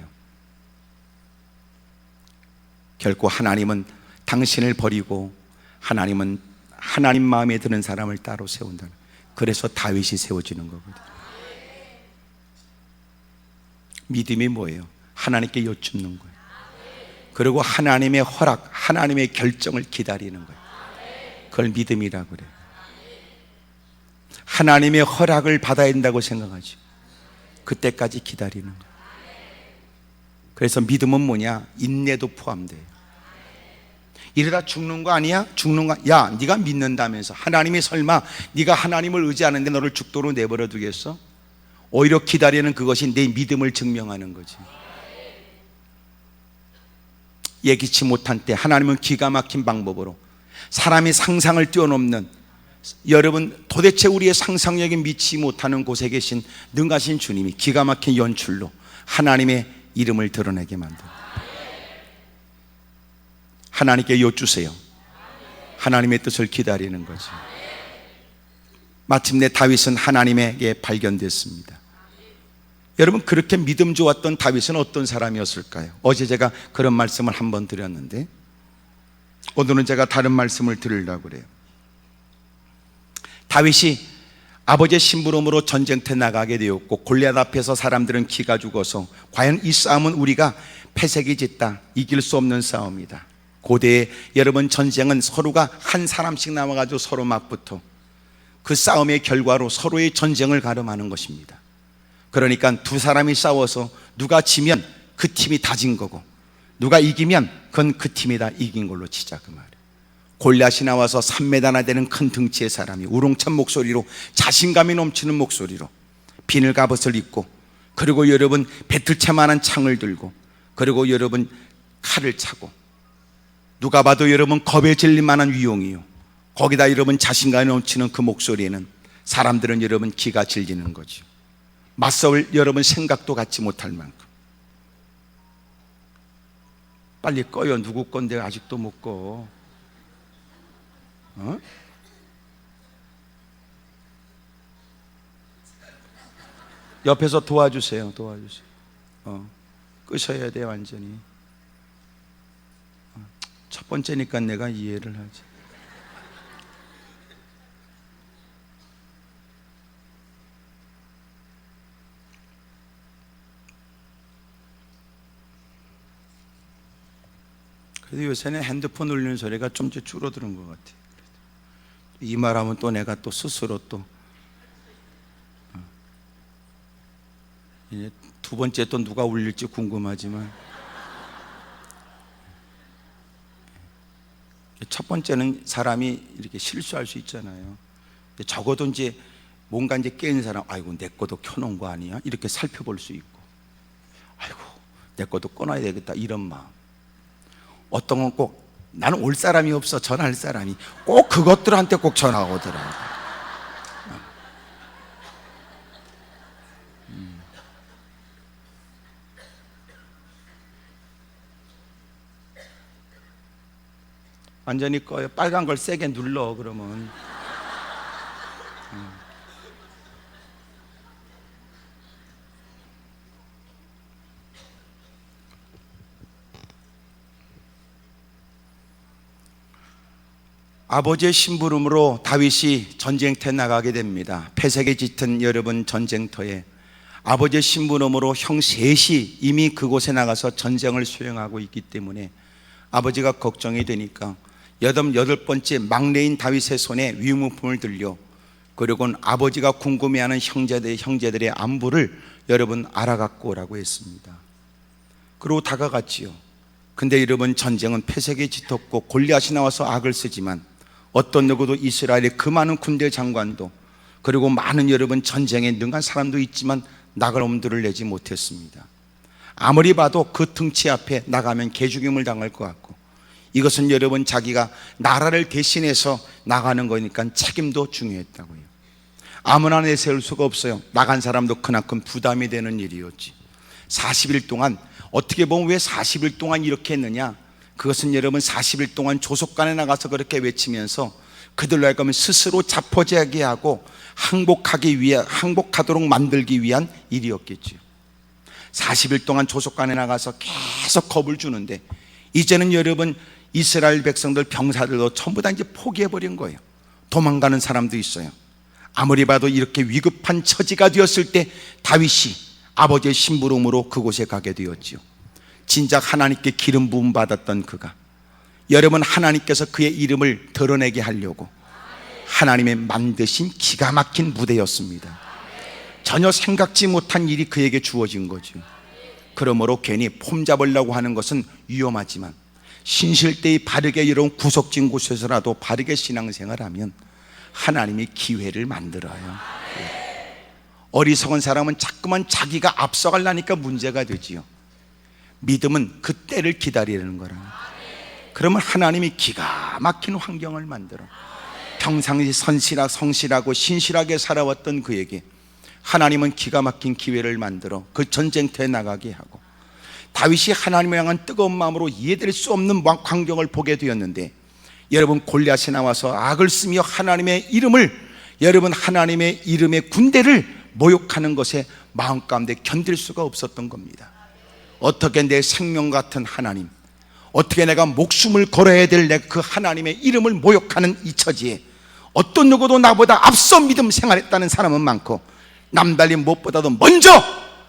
S1: 결코 하나님은 당신을 버리고 하나님은 하나님 마음에 드는 사람을 따로 세운다. 그래서 다윗이 세워지는 거거든요. 믿음이 뭐예요? 하나님께 여쭙는 거예요. 그리고 하나님의 허락, 하나님의 결정을 기다리는 거예요. 그걸 믿음이라고 그래요. 하나님의 허락을 받아야 된다고 생각하죠. 그때까지 기다리는 거예요. 그래서 믿음은 뭐냐? 인내도 포함돼요. 이러다 죽는 거 아니야? 죽는 거, 야, 네가 믿는다면서 하나님이 설마 네가 하나님을 의지하는데 너를 죽도록 내버려 두겠어? 오히려 기다리는 그것이 내 믿음을 증명하는 거지. 예기치 못한 때 하나님은 기가 막힌 방법으로 사람이 상상을 뛰어넘는, 여러분 도대체 우리의 상상력에 미치지 못하는 곳에 계신 능하신 주님이 기가 막힌 연출로 하나님의 이름을 드러내게 만듭니다. 하나님께 여쭈세요. 하나님의 뜻을 기다리는 거죠. 마침내 다윗은 하나님에게 발견됐습니다. 여러분 그렇게 믿음 좋았던 다윗은 어떤 사람이었을까요? 어제 제가 그런 말씀을 한번 드렸는데 오늘은 제가 다른 말씀을 드리려고 그래요. 다윗이 아버지의 심부름으로 전쟁터에 나가게 되었고 골리앗 앞에서 사람들은 기가 죽어서 과연 이 싸움은 우리가 패색이 짙다, 이길 수 없는 싸움이다. 고대의 여러분 전쟁은 서로가 한 사람씩 나와가지고 서로 맞붙어 그 싸움의 결과로 서로의 전쟁을 가름하는 것입니다. 그러니까 두 사람이 싸워서 누가 지면 그 팀이 다 진 거고 누가 이기면 그건 그 팀이 다 이긴 걸로 치자 그 말이에요. 골리앗이 나와서 3m나 되는 큰 등치의 사람이 우렁찬 목소리로, 자신감이 넘치는 목소리로 비늘 갑옷을 입고, 그리고 여러분 배틀채만한 창을 들고, 그리고 여러분 칼을 차고, 누가 봐도 여러분 겁에 질릴 만한 위용이요, 거기다 여러분 자신감이 넘치는 그 목소리에는 사람들은 여러분 기가 질리는 거죠. 맞서울 여러분 생각도 갖지 못할 만큼. 빨리 꺼요. 누구 건데 아직도 못 꺼? 옆에서 도와주세요. 끄셔야 돼 완전히. 첫 번째니까 내가 이해를 하지. 그래도 요새는 핸드폰 울리는 소리가 좀 줄어드는 것 같아요. 이 말하면 또 내가 또 스스로 또 이제 두 번째 또 누가 울릴지 궁금하지만, 첫 번째는 사람이 이렇게 실수할 수 있잖아요. 근데 적어도 이제 뭔가 이제 깨는 사람, 아이고 내 것도 켜놓은 거 아니야? 이렇게 살펴볼 수 있고, 아이고 내 것도 꺼놔야 되겠다, 이런 마음. 어떤 건 꼭 나는 올 사람이 없어, 전화할 사람이 꼭 그것들한테 꼭 전화가 오더라고요. 완전히 꺼요. 빨간 걸 세게 눌러. 그러면 아버지의 심부름으로 다윗이 전쟁터에 나가게 됩니다. 패색에 짙은 여러분 전쟁터에 아버지의 심부름으로 형 셋이 이미 그곳에 나가서 전쟁을 수행하고 있기 때문에 아버지가 걱정이 되니까 88번째 막내인 다윗의 손에 위무품을 들려, 그리고는 아버지가 궁금해하는 형제들의 안부를 여러분 알아갖고 오라고 했습니다. 그리고 다가갔지요. 근데 여러분, 전쟁은 패색에 짙었고 골리앗이 나와서 악을 쓰지만 어떤 누구도 이스라엘의 그 많은 군대 장관도, 그리고 많은 여러분 전쟁에 능한 사람도 있지만 나갈 엄두를 내지 못했습니다. 아무리 봐도 그 등치 앞에 나가면 개죽임을 당할 것 같고, 이것은 여러분 자기가 나라를 대신해서 나가는 거니까 책임도 중요했다고요. 아무나 내세울 수가 없어요. 나간 사람도 그만큼 부담이 되는 일이었지. 40일 동안, 어떻게 보면 왜 40일 동안 이렇게 했느냐, 그것은 여러분 40일 동안 조속간에 나가서 그렇게 외치면서 그들로 하여금 스스로 자포자기 하고 항복하도록 만들기 위한 일이었겠죠. 40일 동안 조속간에 나가서 계속 겁을 주는데, 이제는 여러분 이스라엘 백성들 병사들도 전부 다 이제 포기해버린 거예요. 도망가는 사람도 있어요. 아무리 봐도 이렇게 위급한 처지가 되었을 때 다윗이 아버지의 심부름으로 그곳에 가게 되었지요. 진작 하나님께 기름 부음 받았던 그가, 여러분 하나님께서 그의 이름을 드러내게 하려고 하나님의 만드신 기가 막힌 무대였습니다. 전혀 생각지 못한 일이 그에게 주어진 거죠. 그러므로 괜히 폼 잡으려고 하는 것은 위험하지만 신실대의 바르게 이런 구석진 곳에서라도 바르게 신앙생활하면 하나님이 기회를 만들어요. 어리석은 사람은 자꾸만 자기가 앞서가려니까 문제가 되지요. 믿음은 그 때를 기다리는 거라. 그러면 하나님이 기가 막힌 환경을 만들어 평상시 성실하고 신실하게 살아왔던 그에게 하나님은 기가 막힌 기회를 만들어 그 전쟁터에 나가게 하고, 다윗이 하나님을 향한 뜨거운 마음으로 이해될 수 없는 광경을 보게 되었는데, 여러분 골리앗이 나와서 악을 쓰며 하나님의 이름을, 여러분 하나님의 이름의 군대를 모욕하는 것에 마음 가운데 견딜 수가 없었던 겁니다. 어떻게 내 생명 같은 하나님, 어떻게 내가 목숨을 걸어야 될 내 그 하나님의 이름을 모욕하는 이 처지에 어떤 누구도 나보다 앞서 믿음 생활했다는 사람은 많고, 남달리 무엇보다도 먼저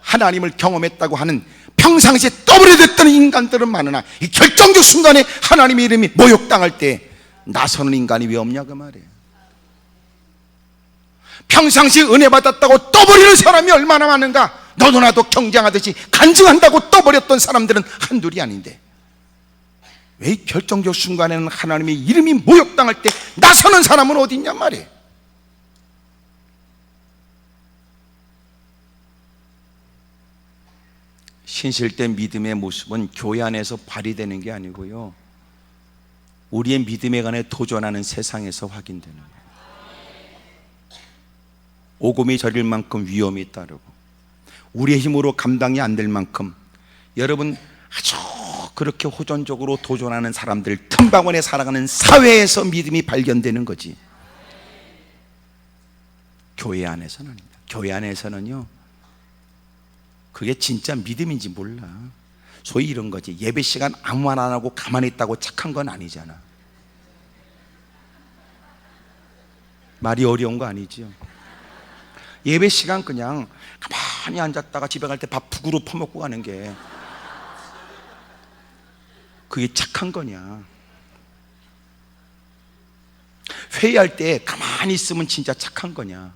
S1: 하나님을 경험했다고 하는 평상시에 떠버려졌던 인간들은 많으나, 이 결정적 순간에 하나님의 이름이 모욕당할 때 나서는 인간이 왜 없냐 그 말이에요. 평상시에 은혜 받았다고 떠버리는 사람이 얼마나 많은가. 너도 나도 경쟁하듯이 간증한다고 떠버렸던 사람들은 한둘이 아닌데, 왜 이 결정적 순간에는 하나님의 이름이 모욕당할 때 나서는 사람은 어디 있냔 말이에요. 신실된 믿음의 모습은 교회 안에서 발휘되는 게 아니고요, 우리의 믿음에 관해 도전하는 세상에서 확인되는 거예요. 오금이 저릴 만큼 위험이 따르고 우리의 힘으로 감당이 안 될 만큼 여러분 아주 그렇게 호전적으로 도전하는 사람들 틈바구니에 살아가는 사회에서 믿음이 발견되는 거지, 교회 안에서는 아닙니다. 교회 안에서는요, 그게 진짜 믿음인지 몰라. 소위 이런 거지, 예배 시간 아무 말 안 하고 가만히 있다고 착한 건 아니잖아. 말이 어려운 거 아니죠. 예배 시간 그냥 가만히 앉았다가 집에 갈 때 밥 북으로 퍼먹고 가는 게 그게 착한 거냐? 회의할 때 가만히 있으면 진짜 착한 거냐?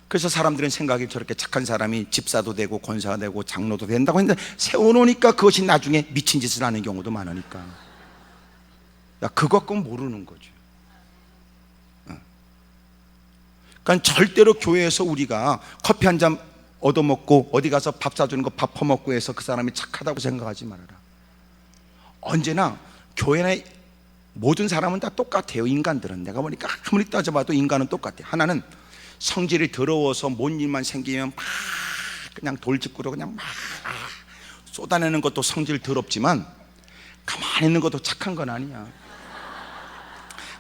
S1: 그래서 사람들은 생각이 저렇게 착한 사람이 집사도 되고 권사가 되고 장로도 된다고 했는데 세워놓으니까 그것이 나중에 미친 짓을 하는 경우도 많으니까. 야, 그것 건 모르는 거죠. 그러니까 절대로 교회에서 우리가 커피 한 잔 얻어먹고 어디 가서 밥 사주는 거 밥 퍼먹고 해서 그 사람이 착하다고 생각하지 말아라. 언제나 교회나 모든 사람은 다 똑같아요. 인간들은 내가 보니까 아무리 따져봐도 인간은 똑같아요. 하나는 성질이 더러워서 뭔 일만 생기면 막 그냥 돌직구로 그냥 막 쏟아내는 것도 성질 더럽지만 가만히 있는 것도 착한 건 아니야.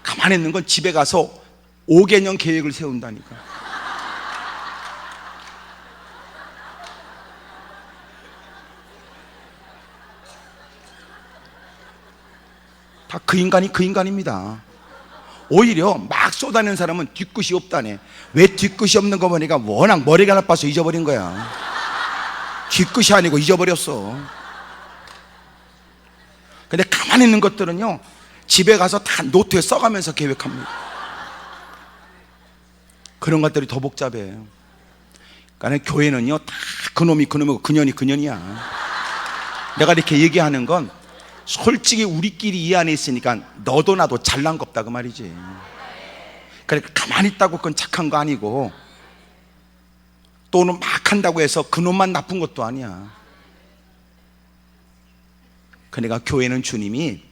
S1: 가만히 있는 건 집에 가서 5개년 계획을 세운다니까. 다 그 인간이 그 인간입니다. 오히려 막 쏟아내는 사람은 뒤끝이 없다네. 왜 뒤끝이 없는 거 보니까 워낙 머리가 나빠서 잊어버린 거야. 뒤끝이 아니고 잊어버렸어. 근데 가만히 있는 것들은요, 집에 가서 다 노트에 써가면서 계획합니다. 그런 것들이 더 복잡해요. 그러니까 교회는요, 다 그놈이 그놈이고 그년이 그년이야. 내가 이렇게 얘기하는 건 솔직히 우리끼리 이 안에 있으니까 너도 나도 잘난 거 없다 그 말이지. 그러니까 가만히 있다고 그건 착한 거 아니고, 또는 막 한다고 해서 그놈만 나쁜 것도 아니야. 그러니까 교회는 주님이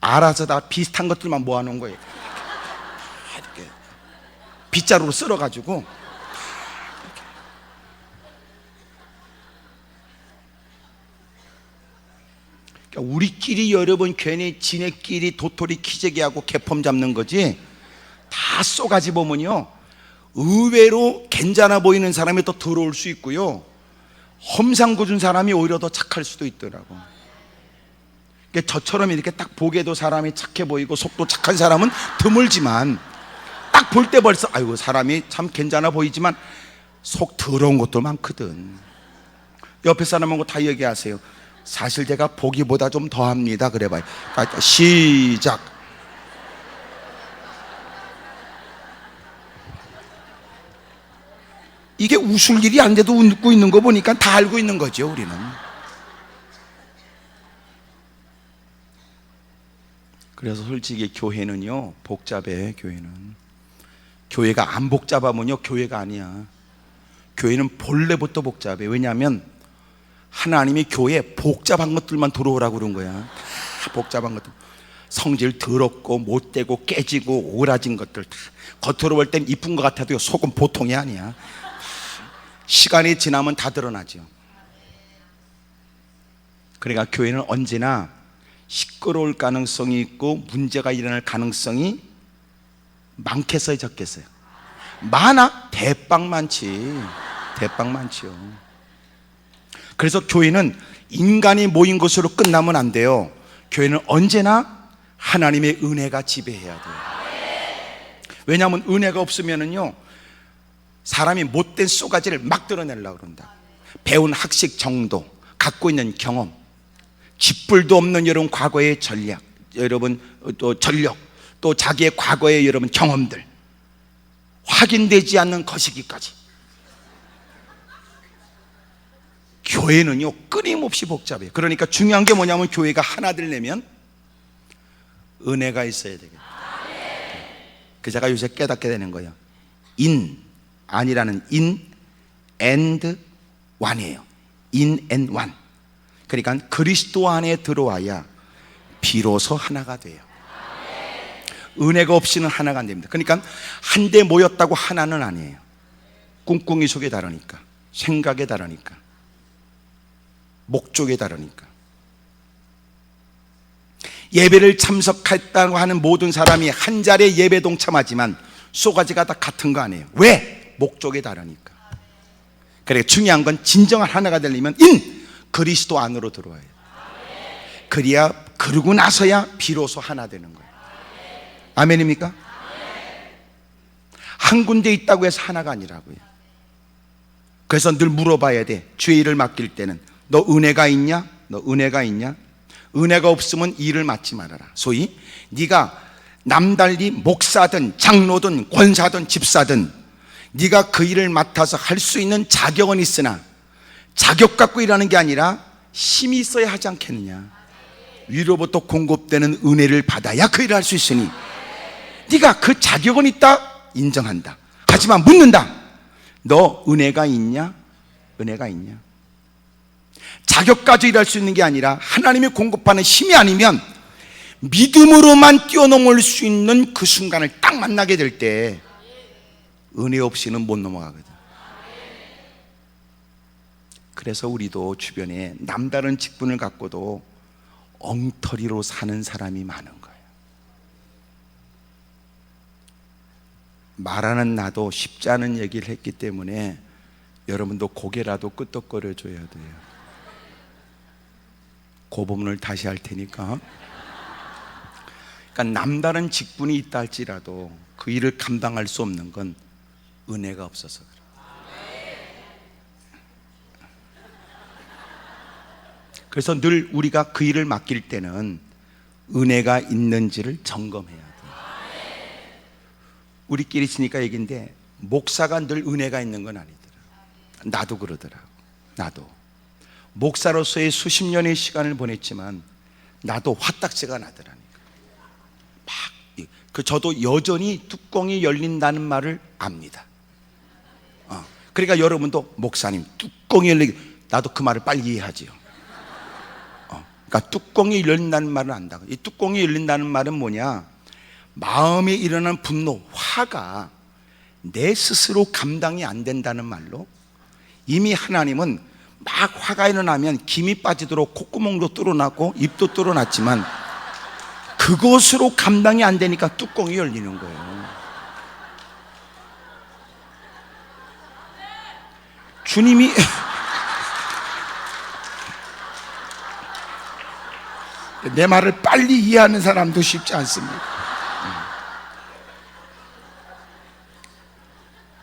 S1: 알아서 다 비슷한 것들만 모아놓은 거예요. 이렇게 빗자루로 쓸어가지고 우리끼리 여러분 괜히 지네끼리 도토리 키재기하고 개폼 잡는 거지, 다 쏘가지 보면요 의외로 괜찮아 보이는 사람이 더 더러울 수 있고요, 험상궂은 사람이 오히려 더 착할 수도 있더라고. 그러니까 저처럼 이렇게 딱 보기에도 사람이 착해 보이고 속도 착한 사람은 드물지만 딱 볼 때 벌써 아이고 사람이 참 괜찮아 보이지만 속 더러운 것도 많거든. 옆에 사람하고 다 얘기하세요. 사실 제가 보기보다 좀 더합니다. 그래봐요. 시작. 이게 웃을 일이 안 돼도 웃고 있는 거 보니까 다 알고 있는 거죠, 우리는. 그래서 솔직히 교회는요 복잡해. 교회가 안 복잡하면요 교회가 아니야. 교회는 본래부터 복잡해. 왜냐하면 하나님이 교회에 복잡한 것들만 들어오라고 그런 거야. 다 복잡한 것들, 성질 더럽고 못되고 깨지고 오라진 것들, 다 겉으로 볼 땐 이쁜 것 같아도 속은 보통이 아니야. 시간이 지나면 다 드러나죠. 그러니까 교회는 언제나 시끄러울 가능성이 있고 문제가 일어날 가능성이 많겠어요, 적겠어요? 많아? 대빵 많지. 대빵 많지요. 그래서 교회는 인간이 모인 것으로 끝나면 안 돼요. 교회는 언제나 하나님의 은혜가 지배해야 돼요. 왜냐하면 은혜가 없으면은요 사람이 못된 쏘가지를 막 드러내려고 그런다. 배운 학식 정도, 갖고 있는 경험, 쥐뿔도 없는 여러분 과거의 전략, 여러분 또 전력, 또 자기의 과거의 여러분 경험들, 확인되지 않는 거시기까지. 교회는요 끊임없이 복잡해요. 그러니까 중요한 게 뭐냐면 교회가 하나 되려면 은혜가 있어야 되겠다. 그 제가 요새 깨닫게 되는 거예요. 인 아니라는 in and one이에요. in and one. 그러니까 그리스도 안에 들어와야 비로소 하나가 돼요. 은혜가 없이는 하나가 안 됩니다. 그러니까 한데 모였다고 하나는 아니에요. 꿍꿍이 속에 다르니까, 생각에 다르니까, 목적에 다르니까. 예배를 참석했다고 하는 모든 사람이 한 자리에 예배 동참하지만 쏘가지가 다 같은 거 아니에요. 왜? 목적에 다르니까. 그래, 중요한 건 진정한 하나가 되려면 그리스도 안으로 들어와요. 그래야, 그러고 나서야 비로소 하나 되는 거예요. 아멘입니까? 한 군데 있다고 해서 하나가 아니라고요. 그래서 늘 물어봐야 돼. 주의 일을 맡길 때는 너 은혜가 있냐? 너 은혜가 있냐? 은혜가 없으면 일을 맡지 말아라. 소위 네가 남달리 목사든 장로든 권사든 집사든 네가 그 일을 맡아서 할 수 있는 자격은 있으나 자격 갖고 일하는 게 아니라 힘이 있어야 하지 않겠느냐. 위로부터 공급되는 은혜를 받아야 그 일을 할 수 있으니 네가 그 자격은 있다 인정한다. 하지만 묻는다. 너 은혜가 있냐? 은혜가 있냐? 자격 가지고 일할 수 있는 게 아니라 하나님이 공급하는 힘이 아니면 믿음으로만 뛰어넘을 수 있는 그 순간을 딱 만나게 될 때 은혜 없이는 못 넘어가거든. 그래서 우리도 주변에 남다른 직분을 갖고도 엉터리로 사는 사람이 많은 거예요. 말하는 나도 쉽지 않은 얘기를 했기 때문에 여러분도 고개라도 끄덕거려 줘야 돼요. 그 부분을 다시 할 테니까. 그러니까 남다른 직분이 있다 할지라도 그 일을 감당할 수 없는 건 은혜가 없어서 그래요. 그래서 늘 우리가 그 일을 맡길 때는 은혜가 있는지를 점검해야 돼요. 우리끼리 있으니까 얘기인데 목사가 늘 은혜가 있는 건 아니더라. 나도 그러더라고. 나도 목사로서의 수십 년의 시간을 보냈지만 나도 화딱지가 나더라니까. 저도 여전히 뚜껑이 열린다는 말을 압니다. 그러니까 여러분도 목사님 뚜껑이 열리게, 나도 그 말을 빨리 이해하지요. 그러니까 뚜껑이 열린다는 말을 안다. 이 뚜껑이 열린다는 말은 뭐냐? 마음에 일어나는 분노, 화가 내 스스로 감당이 안 된다는 말로, 이미 하나님은 막 화가 일어나면 김이 빠지도록 콧구멍도 뚫어놨고 입도 뚫어놨지만 그것으로 감당이 안 되니까 뚜껑이 열리는 거예요. 주님이 내 말을 빨리 이해하는 사람도 쉽지 않습니다.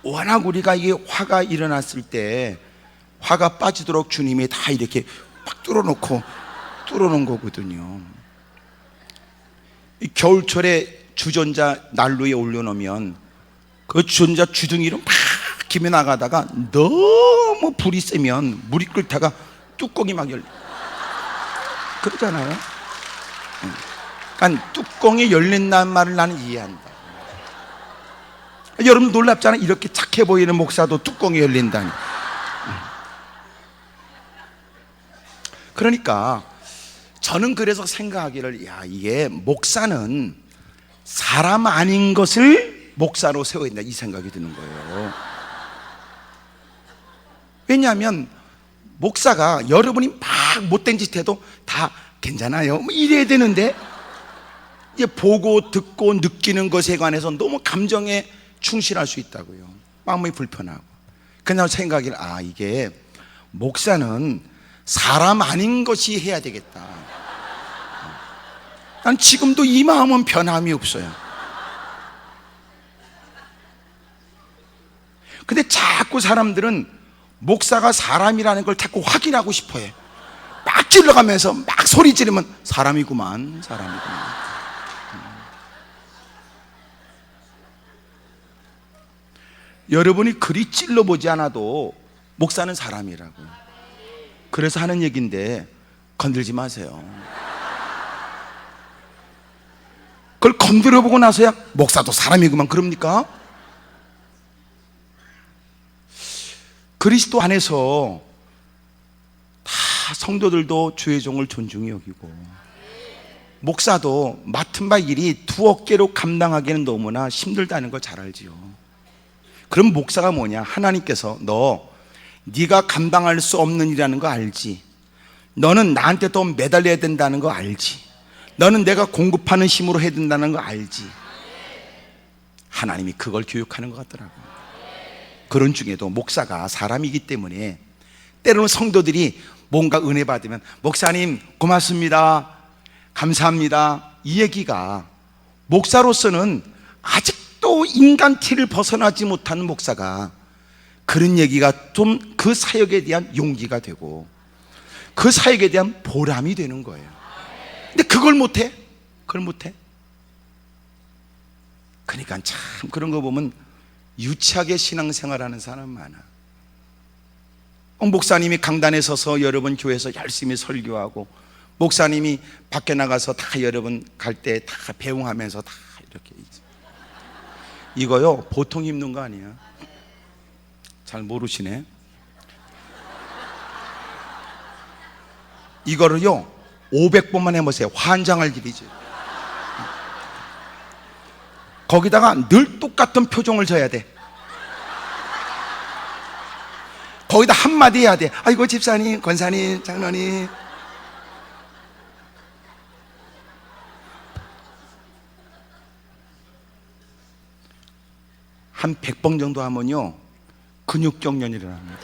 S1: 워낙 우리가 이게 화가 일어났을 때 화가 빠지도록 주님이 다 이렇게 팍 뚫어놓은 거거든요. 이 겨울철에 주전자 난로에 올려놓으면 그 주전자 주둥이로 막 김에 나가다가 너무 불이 세면 물이 끓다가 뚜껑이 막 열려. 그러잖아요. 그러니까 뚜껑이 열린다는 말을 나는 이해한다. 여러분 놀랍잖아요. 이렇게 착해 보이는 목사도 뚜껑이 열린다니. 그러니까 저는 그래서 생각하기를, 야, 이게 목사는 사람 아닌 것을 목사로 세워야 된다, 이 생각이 드는 거예요. 왜냐하면 목사가 여러분이 막 못된 짓 해도 다 괜찮아요 뭐 이래야 되는데, 이제 보고 듣고 느끼는 것에 관해서 너무 감정에 충실할 수 있다고요. 마음이 불편하고. 그냥 생각이, 아, 이게 목사는 사람 아닌 것이 해야 되겠다. 난 지금도 이 마음은 변함이 없어요. 근데 자꾸 사람들은 목사가 사람이라는 걸 자꾸 확인하고 싶어 해. 막 찔러가면서 막 소리 지르면 사람이구만. 여러분이 그리 찔러보지 않아도 목사는 사람이라고. 그래서 하는 얘기인데 건들지 마세요. 그걸 건드려보고 나서야 목사도 사람이구만 그럽니까? 그리스도 안에서 다 성도들도 주의 종을 존중히 여기고, 목사도 맡은 바 일이 두 어깨로 감당하기는 너무나 힘들다는 걸 잘 알지요. 그럼 목사가 뭐냐? 하나님께서 네가 감당할 수 없는 일이라는 거 알지? 너는 나한테 더 매달려야 된다는 거 알지? 너는 내가 공급하는 힘으로 해야 된다는 거 알지? 하나님이 그걸 교육하는 것 같더라고요. 그런 중에도 목사가 사람이기 때문에 때로는 성도들이 뭔가 은혜 받으면 목사님 고맙습니다, 감사합니다, 이 얘기가 목사로서는 아직도 인간 티를 벗어나지 못하는 목사가 그런 얘기가 좀 그 사역에 대한 용기가 되고 그 사역에 대한 보람이 되는 거예요. 근데 그걸 못해. 그걸 못해. 그러니까 참 그런 거 보면 유치하게 신앙생활하는 사람 많아. 목사님이 강단에 서서 여러분 교회에서 열심히 설교하고, 목사님이 밖에 나가서 다 여러분 갈 때 다 배웅하면서 다 이렇게, 이거요 보통 힘든 거 아니야. 잘 모르시네. 이거를요 500번만 해보세요. 환장할 일이지. 거기다가 늘 똑같은 표정을 져야 돼. 거기다 한마디 해야 돼. 아이고 집사님, 권사님, 장로님. 한 100번 정도 하면요 근육경련이 일어납니다.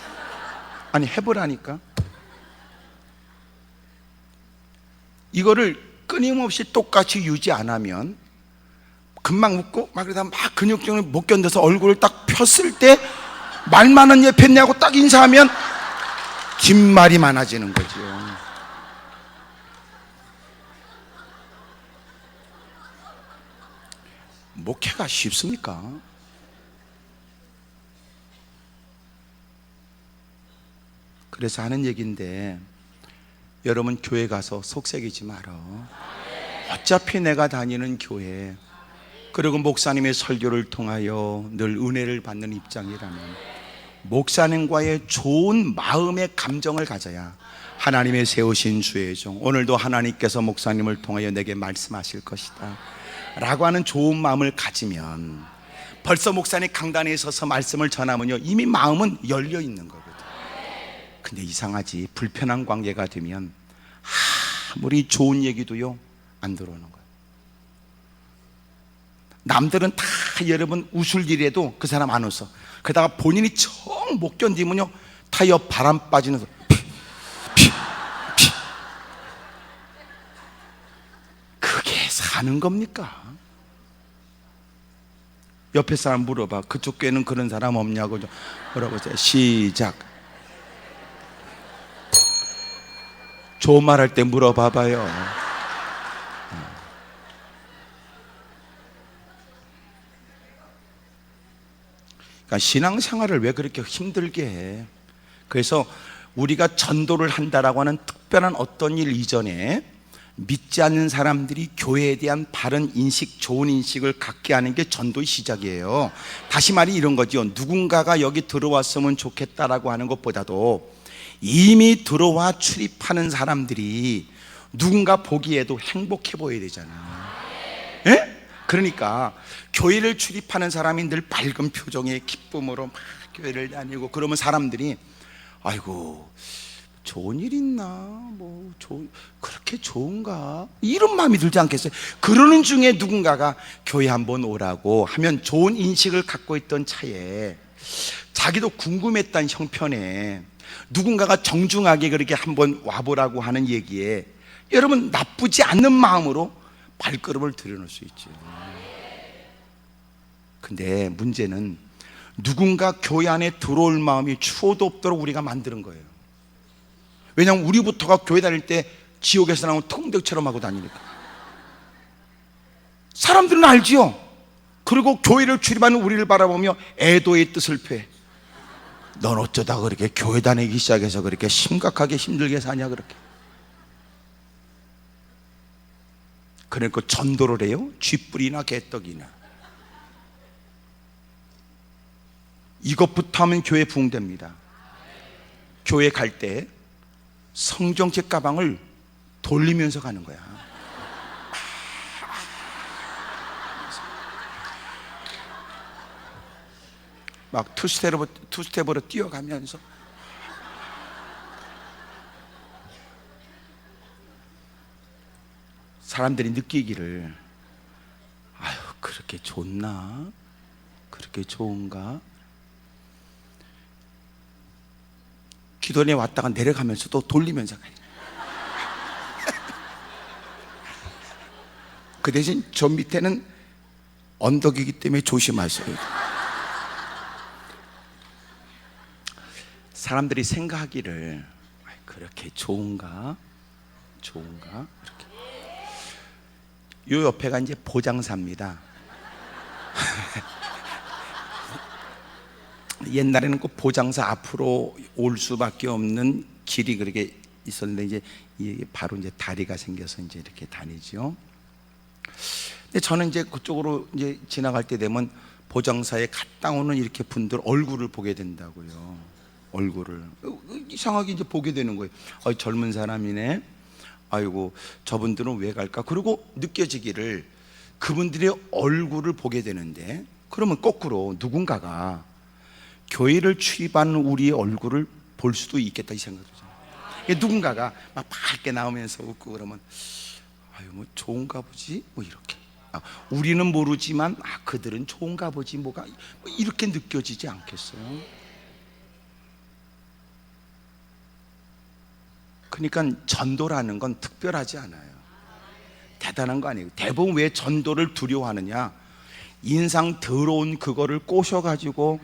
S1: 아니 해보라니까. 이거를 끊임없이 똑같이 유지 안 하면 금방 웃고 막 그러다 막 근육경련을 못 견뎌서 얼굴을 딱 폈을 때 말 많은 옆에 있냐고 딱 인사하면 뒷말이 많아지는 거죠. 목회가 쉽습니까? 그래서 하는 얘기인데, 여러분 교회 가서 속색이지 말어. 어차피 내가 다니는 교회, 그리고 목사님의 설교를 통하여 늘 은혜를 받는 입장이라면 목사님과의 좋은 마음의 감정을 가져야 하나님의 세우신 주의 종, 오늘도 하나님께서 목사님을 통하여 내게 말씀하실 것이다 라고 하는 좋은 마음을 가지면, 벌써 목사님 강단에 서서 말씀을 전하면요 이미 마음은 열려 있는 거거든. 근데 이상하지, 불편한 관계가 되면 아무리 좋은 얘기도요 안 들어오는 거예요. 남들은 다 여러분 웃을 일에도 그 사람 안 웃어. 게다가 본인이 정 못 견디면요 타이어 바람 빠지는 소리, 피. 그게 사는 겁니까? 옆에 사람 물어봐. 그쪽 교회는 그런 사람 없냐고 물어보세요. 시작. 좋은 말 할 때 물어봐봐요. 그러니까 신앙생활을 왜 그렇게 힘들게 해? 그래서 우리가 전도를 한다라고 하는 특별한 어떤 일 이전에 믿지 않는 사람들이 교회에 대한 바른 인식, 좋은 인식을 갖게 하는 게 전도의 시작이에요. 다시 말이 이런 거죠. 누군가가 여기 들어왔으면 좋겠다라고 하는 것보다도 이미 들어와 출입하는 사람들이 누군가 보기에도 행복해 보여야 되잖아. 예? 그러니까 교회를 출입하는 사람이 늘 밝은 표정에 기쁨으로 막 교회를 다니고 그러면 사람들이 아이고 좋은 일 있나? 그렇게 좋은가? 이런 마음이 들지 않겠어요? 그러는 중에 누군가가 교회 한번 오라고 하면 좋은 인식을 갖고 있던 차에 자기도 궁금했던 형편에 누군가가 정중하게 그렇게 한번 와보라고 하는 얘기에 여러분 나쁘지 않는 마음으로 발걸음을 들여놓을 수 있죠. 근데 문제는 누군가 교회 안에 들어올 마음이 추호도 없도록 우리가 만드는 거예요. 왜냐하면 우리부터가 교회 다닐 때 지옥에서 나온 통닭처럼 하고 다니니까. 사람들은 알지요. 그리고 교회를 출입하는 우리를 바라보며 애도의 뜻을 표해. 넌 어쩌다 그렇게 교회 다니기 시작해서 그렇게 심각하게 힘들게 사냐 그렇게. 그러니까 전도를 해요. 쥐뿔이나 개떡이나. 이것부터 하면 교회 부흥됩니다. 교회 갈 때 성경책 가방을 돌리면서 가는 거야. 막 투스텝으로 뛰어가면서 사람들이 느끼기를 아유 그렇게 좋나? 그렇게 좋은가? 기도원에 왔다가 내려가면서도 돌리면서 가요. 그 대신 저 밑에는 언덕이기 때문에 조심하셔야 돼요. 사람들이 생각하기를 그렇게 좋은가? 좋은가? 이렇게. 요 옆에가 이제 보장사입니다. 옛날에는 그 보장사 앞으로 올 수밖에 없는 길이 그렇게 있었는데 이제 이게 바로 이제 다리가 생겨서 이제 이렇게 다니죠. 근데 저는 이제 그쪽으로 이제 지나갈 때 되면 보장사에 갔다 오는 이렇게 분들 얼굴을 보게 된다고요. 얼굴을 이상하게 이제 보게 되는 거예요. 젊은 사람이네. 아이고 저분들은 왜 갈까? 그리고 느껴지기를 그분들의 얼굴을 보게 되는데, 그러면 거꾸로 누군가가 교회를 출입하는 우리의 얼굴을 볼 수도 있겠다 이 생각이 들잖아요. 누군가가 막 밝게 나오면서 웃고 그러면 아유 뭐 좋은가 보지 뭐 이렇게, 우리는 모르지만 그들은 좋은가 보지 뭐가 뭐 이렇게 느껴지지 않겠어요? 그러니까 전도라는 건 특별하지 않아요. 대단한 거 아니에요. 대부분 왜 전도를 두려워하느냐? 인상 더러운 그거를 꼬셔가지고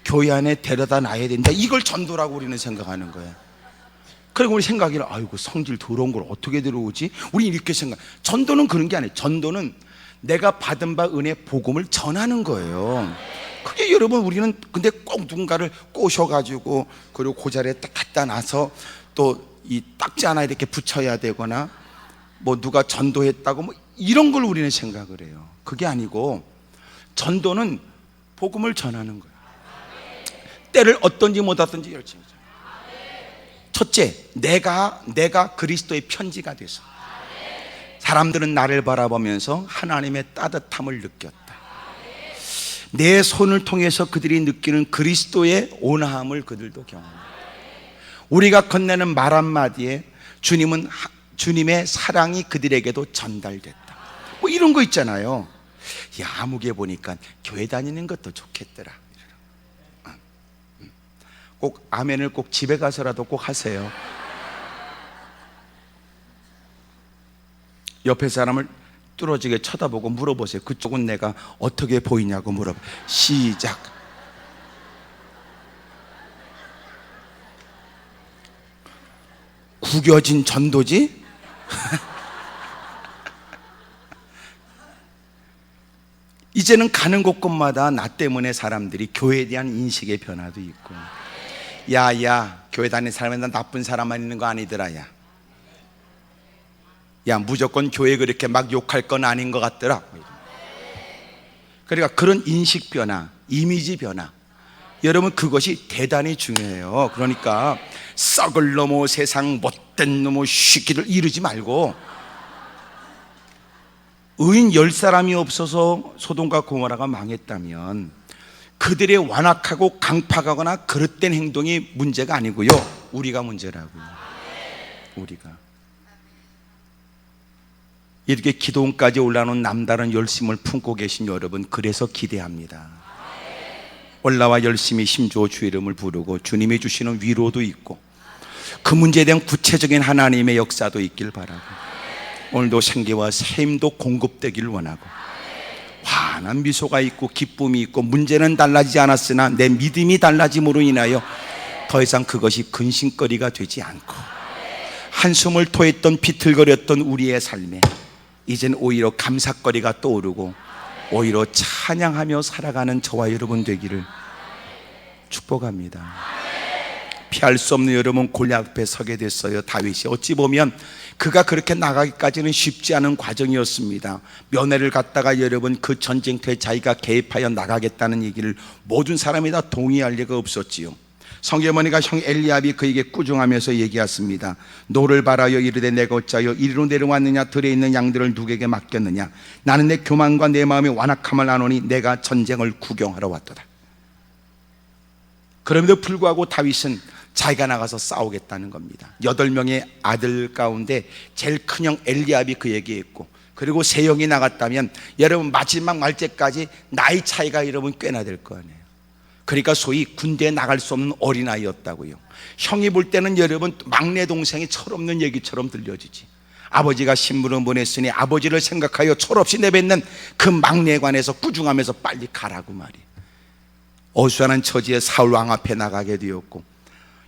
S1: 교회 안에 데려다 놔야 된다, 이걸 전도라고 우리는 생각하는 거예요. 그리고 우리 생각에는 아이고 성질 더러운 걸 어떻게 들어오지? 우리 이렇게 생각. 전도는 그런 게 아니에요. 전도는 내가 받은 바 은혜 복음을 전하는 거예요. 그게 여러분 우리는 근데 꼭 누군가를 꼬셔가지고 그리고 그 자리에 딱 갖다 놔서 또 이 딱지 하나 이렇게 붙여야 되거나 뭐 누가 전도했다고 뭐 이런 걸 우리는 생각을 해요. 그게 아니고 전도는 복음을 전하는 거예요. 때를 어떤지 못 왔든지 열심히. 첫째, 내가 그리스도의 편지가 돼서 사람들은 나를 바라보면서 하나님의 따뜻함을 느꼈다. 내 손을 통해서 그들이 느끼는 그리스도의 온화함을 그들도 경험한다. 우리가 건네는 말 한마디에 주님의 사랑이 그들에게도 전달됐다. 뭐 이런 거 있잖아요. 야, 아무개 보니까 교회 다니는 것도 좋겠더라. 꼭 아멘을 꼭 집에 가서라도 꼭 하세요. 옆에 사람을 뚫어지게 쳐다보고 물어보세요. 그쪽은 내가 어떻게 보이냐고 물어봐. 시작. 구겨진 전도지? 이제는 가는 곳곳마다 나 때문에 사람들이 교회에 대한 인식의 변화도 있고, 야야 교회 다니는 사람은 나쁜 사람만 있는 거 아니더라. 야 무조건 교회 그렇게 막 욕할 건 아닌 것 같더라. 그러니까 그런 인식 변화, 이미지 변화, 여러분 그것이 대단히 중요해요. 그러니까 썩을 놈의 세상 못된 놈의 시끼를 이르지 말고, 의인 10사람이 없어서 소돔과 고모라가 망했다면 그들의 완악하고 강팍하거나 그릇된 행동이 문제가 아니고요, 우리가 문제라고요. 우리가 이렇게 기도원까지 올라오는 남다른 열심을 품고 계신 여러분, 그래서 기대합니다. 올라와 열심히 힘주어 주 이름을 부르고 주님이 주시는 위로도 있고 그 문제에 대한 구체적인 하나님의 역사도 있길 바라고, 오늘도 생기와 샘도 공급되기를 원하고, 환한 미소가 있고 기쁨이 있고 문제는 달라지지 않았으나 내 믿음이 달라짐으로 인하여 더 이상 그것이 근심거리가 되지 않고, 한숨을 토했던 비틀거렸던 우리의 삶에 이젠 오히려 감사거리가 떠오르고 오히려 찬양하며 살아가는 저와 여러분 되기를 축복합니다. 피할 수 없는 여러분 골리앗 앞에 서게 됐어요. 다윗이 어찌 보면 그가 그렇게 나가기까지는 쉽지 않은 과정이었습니다. 면회를 갔다가 여러분 그 전쟁터에 자기가 개입하여 나가겠다는 얘기를 모든 사람이 다 동의할 리가 없었지요. 성계모니가 형 엘리압이 그에게 꾸중하면서 얘기했습니다. 노를 바라여 이르되 내가 어찌하여 이리로 내려왔느냐? 들에 있는 양들을 누구에게 맡겼느냐? 나는 내 교만과 내 마음의 완악함을 아노니 내가 전쟁을 구경하러 왔도다. 그럼에도 불구하고 다윗은 자기가 나가서 싸우겠다는 겁니다. 8명의 아들 가운데 제일 큰 형 엘리압이 그에게 있고, 그리고 3형이 나갔다면 여러분 마지막 말째까지 나이 차이가 여러분 꽤나 될 거 아니에요. 그러니까 소위 군대에 나갈 수 없는 어린아이였다고요. 형이 볼 때는 여러분 막내 동생이 철없는 얘기처럼 들려지지. 아버지가 신부를 보냈으니 아버지를 생각하여 철없이 내뱉는 그 막내에 관해서 꾸중하면서 빨리 가라고 말이에요. 어수선한 처지에 사울 왕 앞에 나가게 되었고,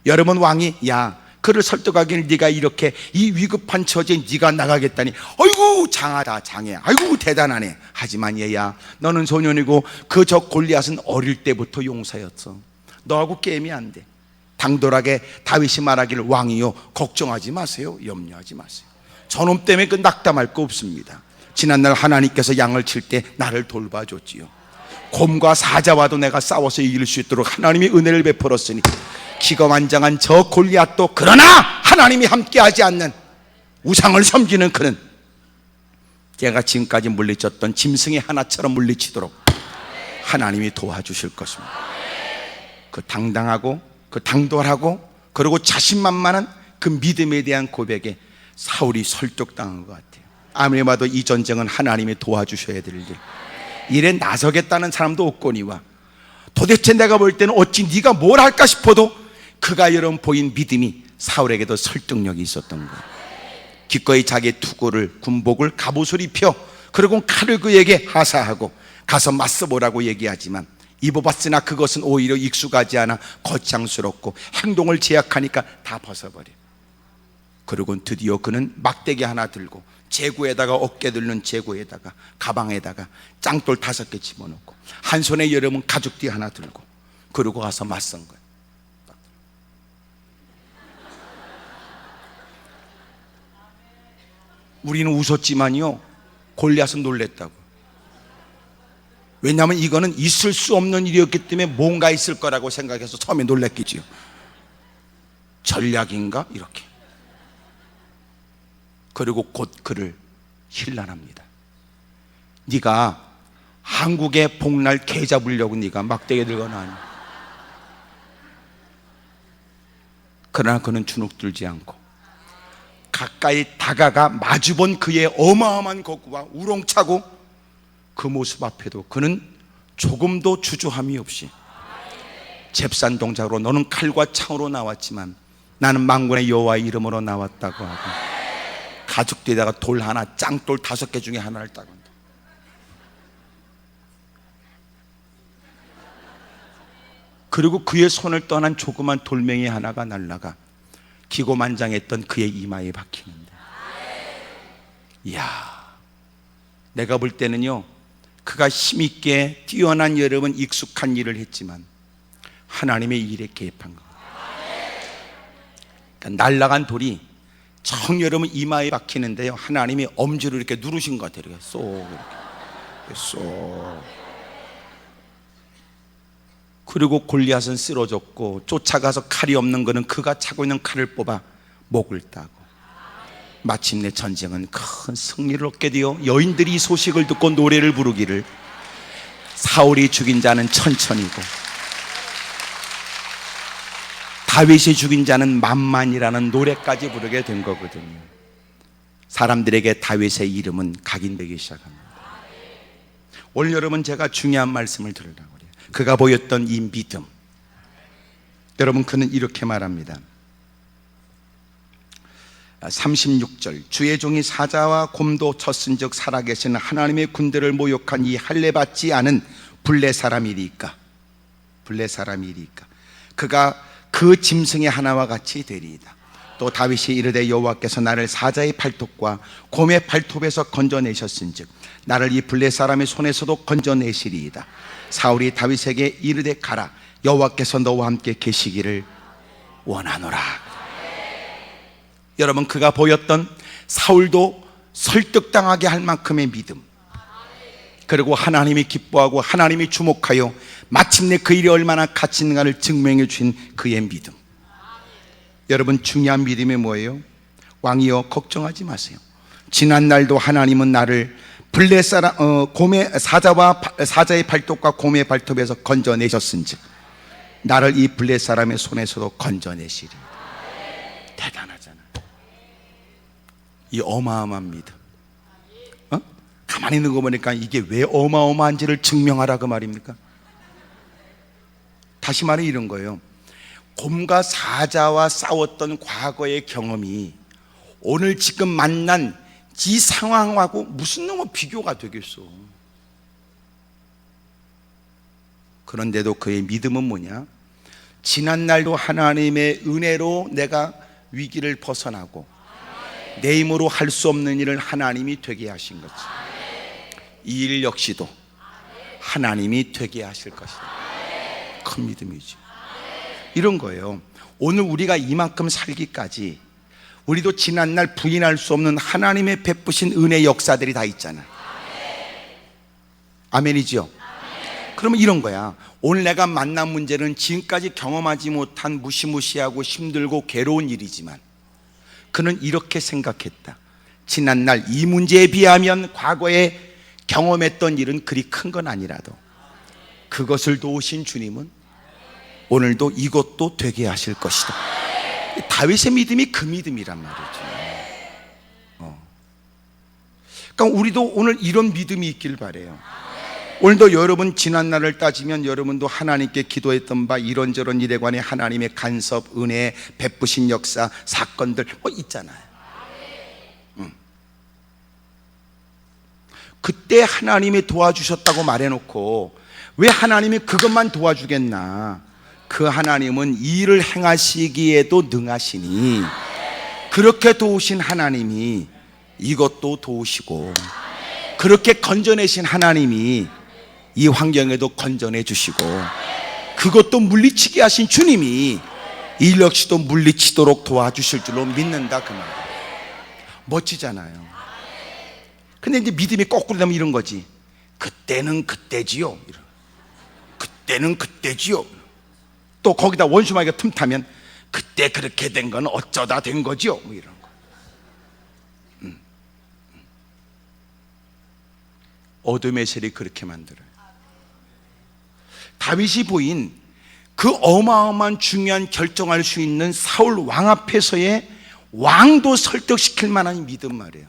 S1: 여러분 왕이 야 그를 설득하기를 네가 이렇게 이 위급한 처지에 네가 나가겠다니 아이고 장하다 장해, 아이고 대단하네. 하지만 얘야, 너는 소년이고 그 저 골리앗은 어릴 때부터 용사였어. 너하고 게임이 안 돼. 당돌하게 다윗이 말하기를 왕이요 걱정하지 마세요, 염려하지 마세요. 저놈 때문에 그 낙담할 거 없습니다. 지난날 하나님께서 양을 칠 때 나를 돌봐줬지요. 곰과 사자와도 내가 싸워서 이길 수 있도록 하나님이 은혜를 베풀었으니 기거만장한 저 골리앗도 그러나 하나님이 함께하지 않는 우상을 섬기는 그는 제가 지금까지 물리쳤던 짐승의 하나처럼 물리치도록 하나님이 도와주실 것입니다. 그 당당하고 그 당돌하고 그리고 자신만만한 그 믿음에 대한 고백에 사울이 설득당한 것 같아요. 아무리 봐도 이 전쟁은 하나님이 도와주셔야 될 일, 일에 나서겠다는 사람도 없거니와 도대체 내가 볼 때는 어찌 네가 뭘 할까 싶어도 그가 여러분 보인 믿음이 사울에게도 설득력이 있었던 거예요. 기꺼이 자기의 투구를, 군복을, 갑옷을 입혀 그리고 칼을 그에게 하사하고 가서 맞서보라고 얘기하지만 입어봤으나 그것은 오히려 익숙하지 않아 거창스럽고 행동을 제약하니까 다 벗어버려. 그리고 드디어 그는 막대기 하나 들고 제구에다가 어깨 들는 제구에다가 가방에다가 짱돌 5개 집어넣고 한 손에 여러분 가죽띠 하나 들고 그러고 가서 맞선 거예요. 우리는 웃었지만요, 골리앗은 놀랬다고. 왜냐하면 이거는 있을 수 없는 일이었기 때문에 뭔가 있을 거라고 생각해서 처음에 놀랬겠지요. 전략인가? 이렇게. 그리고 곧 그를 힐난합니다. 네가 한국의 복날 개 잡으려고 네가 막대기 들거나 하니. 그러나 그는 주눅들지 않고 가까이 다가가 마주본 그의 어마어마한 거구와 우렁차고 그 모습 앞에도 그는 조금도 주저함이 없이 잽싼 동작으로 너는 칼과 창으로 나왔지만 나는 만군의 여호와의 이름으로 나왔다고 하고 가죽띠에다가 돌 하나, 짱돌 5개 중에 하나를 따고 한다. 그리고 그의 손을 떠난 조그만 돌멩이 하나가 날아가 기고만장했던 그의 이마에 박히는데, 이야, 내가 볼 때는요, 그가 힘있게 뛰어난 여러분 익숙한 일을 했지만 하나님의 일에 개입한 거. 그러니까 날아간 돌이 정 여러분 이마에 박히는데요, 하나님이 엄지로 이렇게 누르신 것 같아요. 이렇게 쏙, 이렇게 쏙. 그리고 골리앗은 쓰러졌고 쫓아가서 칼이 없는 그는 그가 차고 있는 칼을 뽑아 목을 따고 마침내 전쟁은 큰 승리를 얻게 되어 여인들이 이 소식을 듣고 노래를 부르기를 사울이 죽인 자는 천천이고 다윗이 죽인 자는 만만이라는 노래까지 부르게 된 거거든요. 사람들에게 다윗의 이름은 각인되기 시작합니다. 오늘 여러분 제가 중요한 말씀을 들으려고 그래요. 그가 보였던 이 믿음, 여러분 그는 이렇게 말합니다. 36절, 주의 종이 사자와 곰도 쳤은즉 살아계시는 하나님의 군대를 모욕한 이 할례 받지 않은 블레 사람이리까, 블레 사람이리까 그가 그 짐승의 하나와 같이 되리이다. 또 다윗이 이르되 여호와께서 나를 사자의 팔톱과 곰의 발톱에서 건져내셨은즉 나를 이 블레 사람의 손에서도 건져내시리이다. 사울이 다윗에게 이르되 가라, 여호와께서 너와 함께 계시기를 원하노라. 여러분 그가 보였던 사울도 설득당하게 할 만큼의 믿음, 그리고 하나님이 기뻐하고 하나님이 주목하여 마침내 그 일이 얼마나 가치 있는가를 증명해 주신 그의 믿음. 여러분 중요한 믿음이 뭐예요? 왕이여 걱정하지 마세요. 지난날도 하나님은 나를 블레 사람 곰의 사자의 발톱과 곰의 발톱에서 건져내셨은즉 나를 이 블레 사람의 손에서도 건져내시리. 대단하잖아요. 이 어마어마한 믿음. 가만히 있는 거 보니까 이게 왜 어마어마한지를 증명하라 그 말입니까? 다시 말해 이런 거예요. 곰과 사자와 싸웠던 과거의 경험이 오늘 지금 만난 이 상황하고 무슨 놈의 비교가 되겠어. 그런데도 그의 믿음은 뭐냐? 지난날도 하나님의 은혜로 내가 위기를 벗어나고 내 힘으로 할 수 없는 일을 하나님이 되게 하신 거지. 이 일 역시도 하나님이 되게 하실 것이다. 큰 믿음이지. 이런 거예요. 오늘 우리가 이만큼 살기까지 우리도 지난날 부인할 수 없는 하나님의 베푸신 은혜 역사들이 다 있잖아. 아멘이죠? 그러면 이런 거야. 오늘 내가 만난 문제는 지금까지 경험하지 못한 무시무시하고 힘들고 괴로운 일이지만 그는 이렇게 생각했다. 지난날 이 문제에 비하면 과거에 경험했던 일은 그리 큰 건 아니라도 그것을 도우신 주님은 오늘도 이것도 되게 하실 것이다. 다윗의 믿음이 그 믿음이란 말이죠. 그러니까 우리도 오늘 이런 믿음이 있길 바라요. 오늘도 여러분 지난날을 따지면 여러분도 하나님께 기도했던 바 이런저런 일에 관해 하나님의 간섭, 은혜, 베푸신 역사, 사건들 있잖아요. 그때 하나님이 도와주셨다고 말해놓고 왜 하나님이 그것만 도와주겠나? 그 하나님은 이 일을 행하시기에도 능하시니 그렇게 도우신 하나님이 이것도 도우시고 그렇게 건져내신 하나님이 이 환경에도 건져내 주시고 그것도 물리치게 하신 주님이 이 일 역시도 물리치도록 도와주실 줄로 믿는다 그 말이에요. 멋지잖아요. 근데 이제 믿음이 거꾸로 되면 이런 거지. 그때는 그때지요. 그때는 그때지요. 또 거기다 원수마귀가 틈타면 그때 그렇게 된 건 어쩌다 된 거지요. 뭐 이런 거. 어둠의 셀이 그렇게 만들어요. 다윗이 보인 그 어마어마한 중요한 결정할 수 있는 사울 왕 앞에서의 왕도 설득시킬 만한 믿음 말이에요.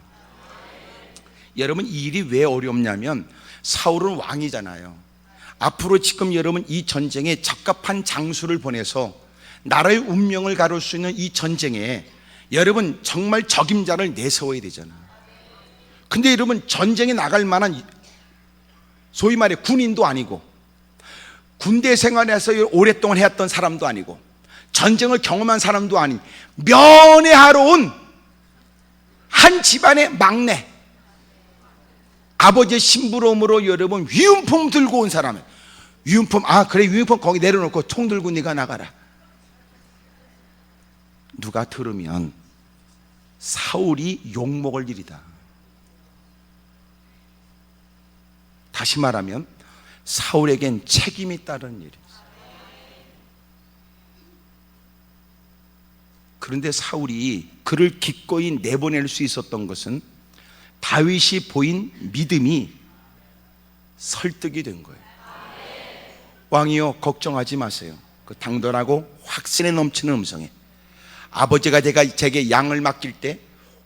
S1: 여러분 이 일이 왜 어렵냐면 사울은 왕이잖아요. 앞으로 지금 여러분 이 전쟁에 적합한 장수를 보내서 나라의 운명을 가를 수 있는 이 전쟁에 여러분 정말 적임자를 내세워야 되잖아요. 근데 여러분 전쟁에 나갈 만한 소위 말해 군인도 아니고 군대 생활에서 오랫동안 해왔던 사람도 아니고 전쟁을 경험한 사람도 아닌 면회하러 온 한 집안의 막내, 아버지의 심부름으로 여러분 위훈품 들고 온 사람은 위훈품, 그래 위훈품 거기 내려놓고 총 들고 네가 나가라. 누가 들으면 사울이 욕먹을 일이다. 다시 말하면 사울에겐 책임이 따른 일이었어요. 그런데 사울이 그를 기꺼이 내보낼 수 있었던 것은 다윗이 보인 믿음이 설득이 된 거예요. 왕이여 걱정하지 마세요. 그 당돌하고 확신에 넘치는 음성에 아버지가 제게 양을 맡길 때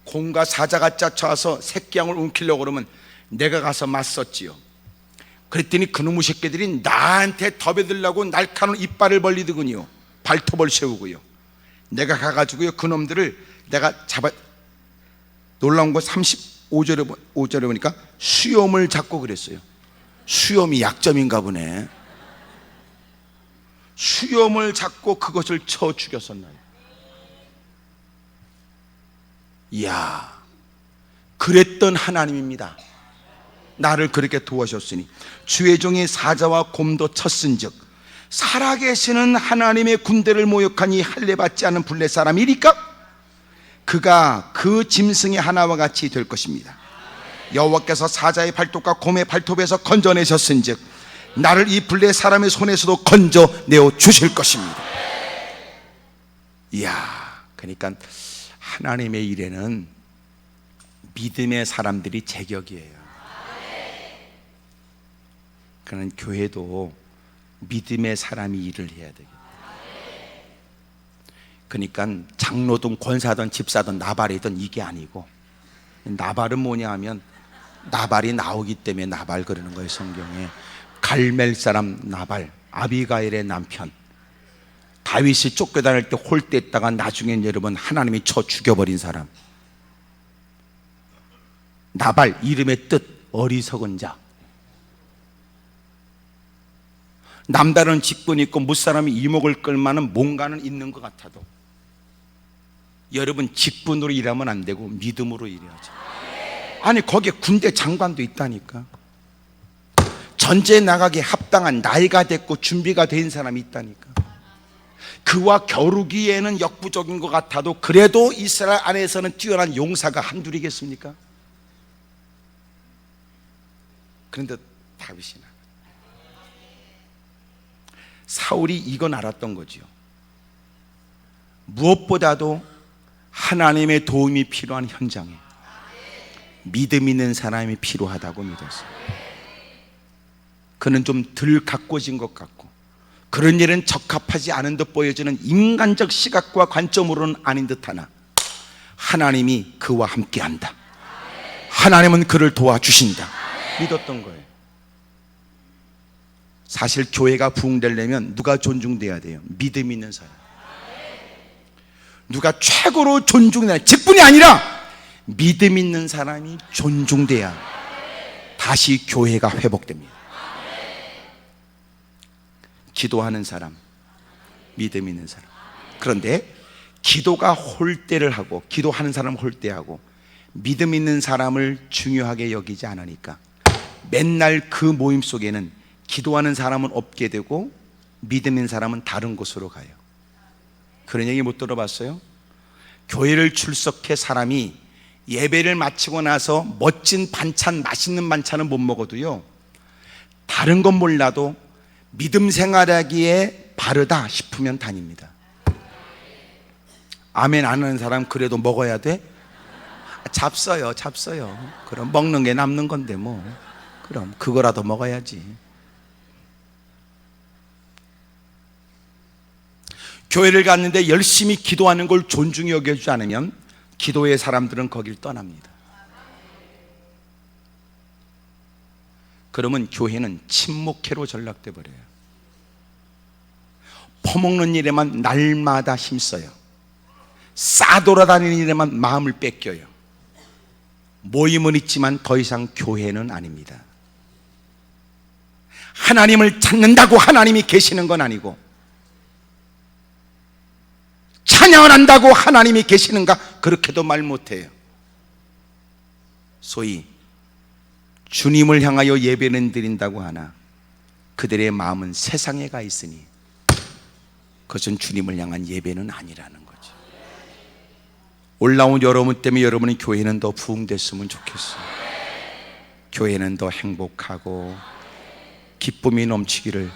S1: 곰과 사자가 쫓아와서 새끼 양을 움키려고 그러면 내가 가서 맞섰지요. 그랬더니 그놈의 새끼들이 나한테 덮여들라고 날카로운 이빨을 벌리더군요. 발톱을 세우고요. 내가 가가지고요 그놈들을 내가 놀라운 거 35절에 보니까 수염을 잡고 그랬어요. 수염이 약점인가 보네. 수염을 잡고 그것을 쳐 죽였었나요? 이야, 그랬던 하나님입니다. 나를 그렇게 도와주셨으니 주의 종이 사자와 곰도 쳤은즉 살아계시는 하나님의 군대를 모욕하니 할례받지 않은 블레 사람이리까? 그가 그 짐승의 하나와 같이 될 것입니다. 여호와께서 사자의 발톱과 곰의 발톱에서 건져내셨은즉 나를 이 블레 사람의 손에서도 건져내어 주실 것입니다. 이야, 그러니까 하나님의 일에는 믿음의 사람들이 제격이에요. 그는 교회도 믿음의 사람이 일을 해야 되겠다. 그러니까 장로든 권사든 집사든 나발이든 이게 아니고, 나발은 뭐냐 하면 나발이 나오기 때문에 나발 그러는 거예요. 성경에 갈멜 사람 나발, 아비가일의 남편, 다윗이 쫓겨다닐 때 홀대했다가 나중엔 여러분 하나님이 쳐 죽여버린 사람, 나발, 이름의 뜻 어리석은 자. 남다른 직분이 있고 무사람이 이목을 끌 만한 뭔가는 있는 것 같아도 여러분, 직분으로 일하면 안 되고 믿음으로 일해야죠. 아니, 거기에 군대 장관도 있다니까. 전쟁에 나가기에 합당한 나이가 됐고 준비가 된 사람이 있다니까. 그와 겨루기에는 역부족인 것 같아도 그래도 이스라엘 안에서는 뛰어난 용사가 한둘이겠습니까? 그런데 다윗이 나가. 사울이 이건 알았던 거지요. 무엇보다도 하나님의 도움이 필요한 현장에 믿음 있는 사람이 필요하다고 믿었어요. 그는 좀 덜 가꿔진 것 같고 그런 일은 적합하지 않은 듯 보여지는 인간적 시각과 관점으로는 아닌 듯하나 하나님이 그와 함께한다, 하나님은 그를 도와주신다 믿었던 거예요. 사실 교회가 부흥되려면 누가 존중돼야 돼요? 믿음 있는 사람. 누가 최고로 존중돼야, 직분이 아니라 믿음 있는 사람이 존중돼야 다시 교회가 회복됩니다. 기도하는 사람, 믿음 있는 사람. 그런데 기도가 홀대를 하고, 기도하는 사람을 홀대하고 믿음 있는 사람을 중요하게 여기지 않으니까 맨날 그 모임 속에는 기도하는 사람은 없게 되고 믿음 있는 사람은 다른 곳으로 가요. 그런 얘기 못 들어봤어요? 교회를 출석해 사람이 예배를 마치고 나서 멋진 반찬, 맛있는 반찬은 못 먹어도요, 다른 건 몰라도 믿음 생활하기에 바르다 싶으면 다닙니다. 아멘 안 하는 사람 그래도 먹어야 돼? 잡숴요. 그럼 먹는 게 남는 건데 뭐, 그럼 그거라도 먹어야지. 교회를 갔는데 열심히 기도하는 걸 존중히 여겨주지 않으면 기도의 사람들은 거길 떠납니다. 그러면 교회는 침묵회로 전락돼 버려요. 퍼먹는 일에만 날마다 힘써요. 싸돌아다니는 일에만 마음을 뺏겨요. 모임은 있지만 더 이상 교회는 아닙니다. 하나님을 찾는다고 하나님이 계시는 건 아니고, 찬양을 한다고 하나님이 계시는가? 그렇게도 말 못해요. 소위 주님을 향하여 예배는 드린다고 하나 그들의 마음은 세상에 가 있으니 그것은 주님을 향한 예배는 아니라는 거죠. 올라온 여러분 때문에 여러분의 교회는 더 부흥됐으면 좋겠어요. 교회는 더 행복하고 기쁨이 넘치기를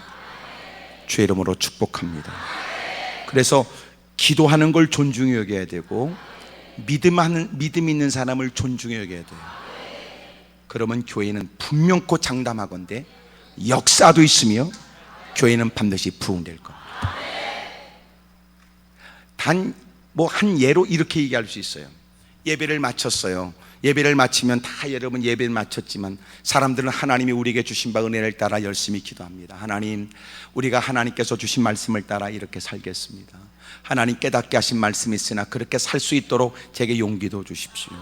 S1: 주의 이름으로 축복합니다. 그래서 기도하는 걸 존중히 여겨야 되고 믿음 있는 사람을 존중히 여겨야 돼요. 그러면 교회는 분명코 장담하건대 역사도 있으며 교회는 반드시 부흥될 겁니다. 단 뭐 한 예로 이렇게 얘기할 수 있어요. 예배를 마쳤어요. 예배를 마치면 다 여러분 예배를 마쳤지만 사람들은 하나님이 우리에게 주신 바 은혜를 따라 열심히 기도합니다. 하나님, 우리가 하나님께서 주신 말씀을 따라 이렇게 살겠습니다. 하나님 깨닫게 하신 말씀이 있으나 그렇게 살 수 있도록 제게 용기도 주십시오.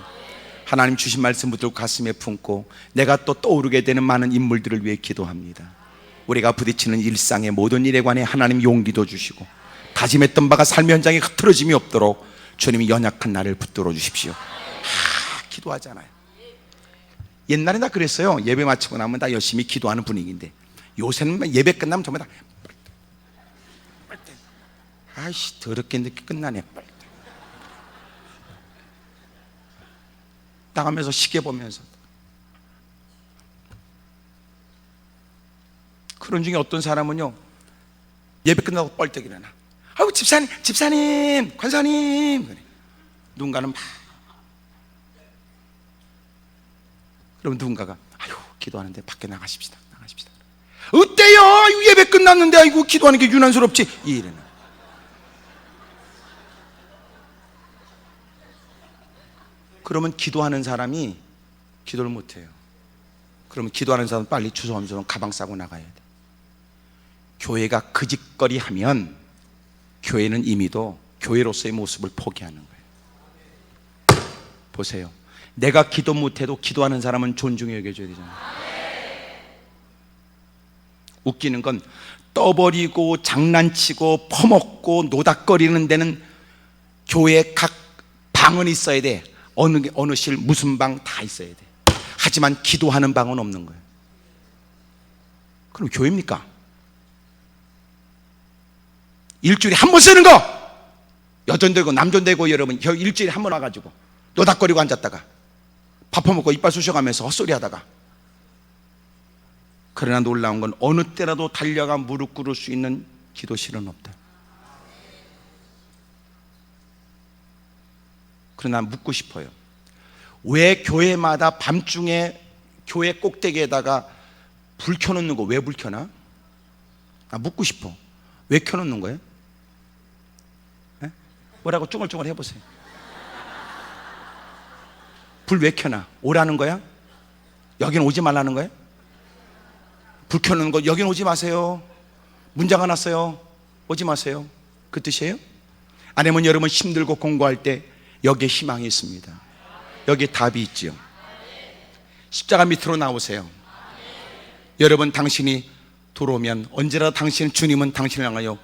S1: 하나님 주신 말씀 붙들고 가슴에 품고 내가 또 떠오르게 되는 많은 인물들을 위해 기도합니다. 우리가 부딪히는 일상의 모든 일에 관해 하나님 용기도 주시고 다짐했던 바가 삶의 현장에 흐트러짐이 없도록 주님이 연약한 나를 붙들어 주십시오. 기도하잖아요. 옛날에 나 그랬어요. 예배 마치고 나면 다 열심히 기도하는 분위기인데 요새는 예배 끝나면 전부 다 아이씨 더럽게 늦게 끝나네. 나가면서 시계 보면서. 그런 중에 어떤 사람은요, 예배 끝나고 뻘떡 일어나. 아이고 집사님, 관사님. 그래. 누군가는 막. 그럼 누군가가 아이고 기도하는데 밖에 나가십시다. 어때요? 예배 끝났는데 아이고 기도하는 게 유난스럽지. 이래는. 그러면 기도하는 사람이 기도를 못해요. 그러면 기도하는 사람은 빨리 주섬주섬 가방 싸고 나가야 돼. 교회가 그 짓거리 하면 교회는 이미도 교회로서의 모습을 포기하는 거예요. 보세요. 내가 기도 못해도 기도하는 사람은 존중해 여겨줘야 되잖아요. 웃기는 건 떠버리고 장난치고 퍼먹고 노닥거리는 데는 교회 각 방은 있어야 돼. 어느 실 무슨 방 다 있어야 돼. 하지만 기도하는 방은 없는 거예요. 그럼 교회입니까? 일주일에 한 번 쓰는 거, 여전되고 남전되고 여러분 일주일에 한 번 와가지고 노닥거리고 앉았다가 밥 퍼먹고 이빨 쑤셔가면서 헛소리 하다가. 그러나 놀라운 건 어느 때라도 달려가 무릎 꿇을 수 있는 기도실은 없다. 그러나 묻고 싶어요. 왜 교회마다 밤중에 교회 꼭대기에다가 불 켜놓는 거 왜 불 켜나? 묻고 싶어. 왜 켜놓는 거예요? 에? 뭐라고 쭈글쭈글 해보세요. 불 왜 켜나? 오라는 거야? 여긴 오지 말라는 거야? 불 켜놓는 거 여긴 오지 마세요. 문제가 났어요. 오지 마세요. 그 뜻이에요? 아니면 여러분 힘들고 공부할 때 여기에 희망이 있습니다. 여기에 답이 있지요. 십자가 밑으로 나오세요. 여러분 당신이 들어오면 언제나 주님은 당신을 향하여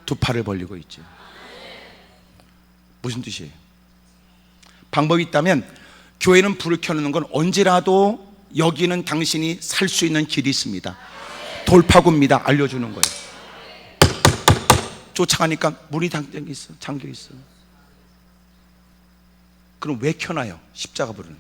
S1: 두 팔을 벌리고 있죠. 무슨 뜻이에요? 방법이 있다면 교회는 불을 켜놓는 건 언제라도 여기는 당신이 살 수 있는 길이 있습니다. 돌파구입니다. 알려주는 거예요. 쫓아가니까 문이 잠겨 있어. 그럼 왜 켜놔요? 십자가 불은.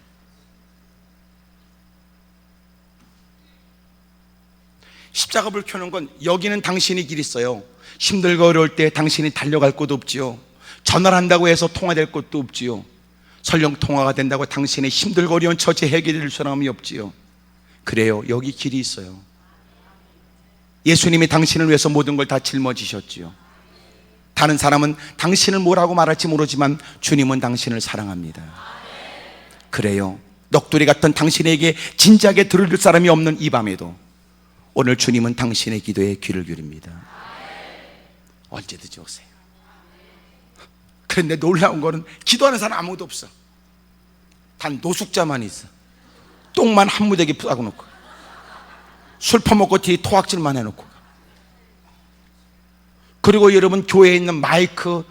S1: 십자가 불 켜는 건 여기는 당신이 길 있어요. 힘들고 어려울 때 당신이 달려갈 곳도 없지요. 전화를 한다고 해서 통화될 곳도 없지요. 설령 통화가 된다고 당신의 힘들고 어려운 처지 해결될 사람이 없지요. 그래요. 여기 길이 있어요. 예수님이 당신을 위해서 모든 걸 다 짊어지셨지요. 다른 사람은 당신을 뭐라고 말할지 모르지만 주님은 당신을 사랑합니다. 그래요. 넋두리 같은 당신에게 진작에 들을 사람이 없는 이 밤에도 오늘 주님은 당신의 기도에 귀를 기울입니다. 언제든지 오세요. 그런데 놀라운 거는 기도하는 사람 아무도 없어. 단 노숙자만 있어. 똥만 한 무더기 싸고 놓고, 술 퍼먹고 뒤에 토악질만 해놓고, 그리고 여러분 교회에 있는 마이크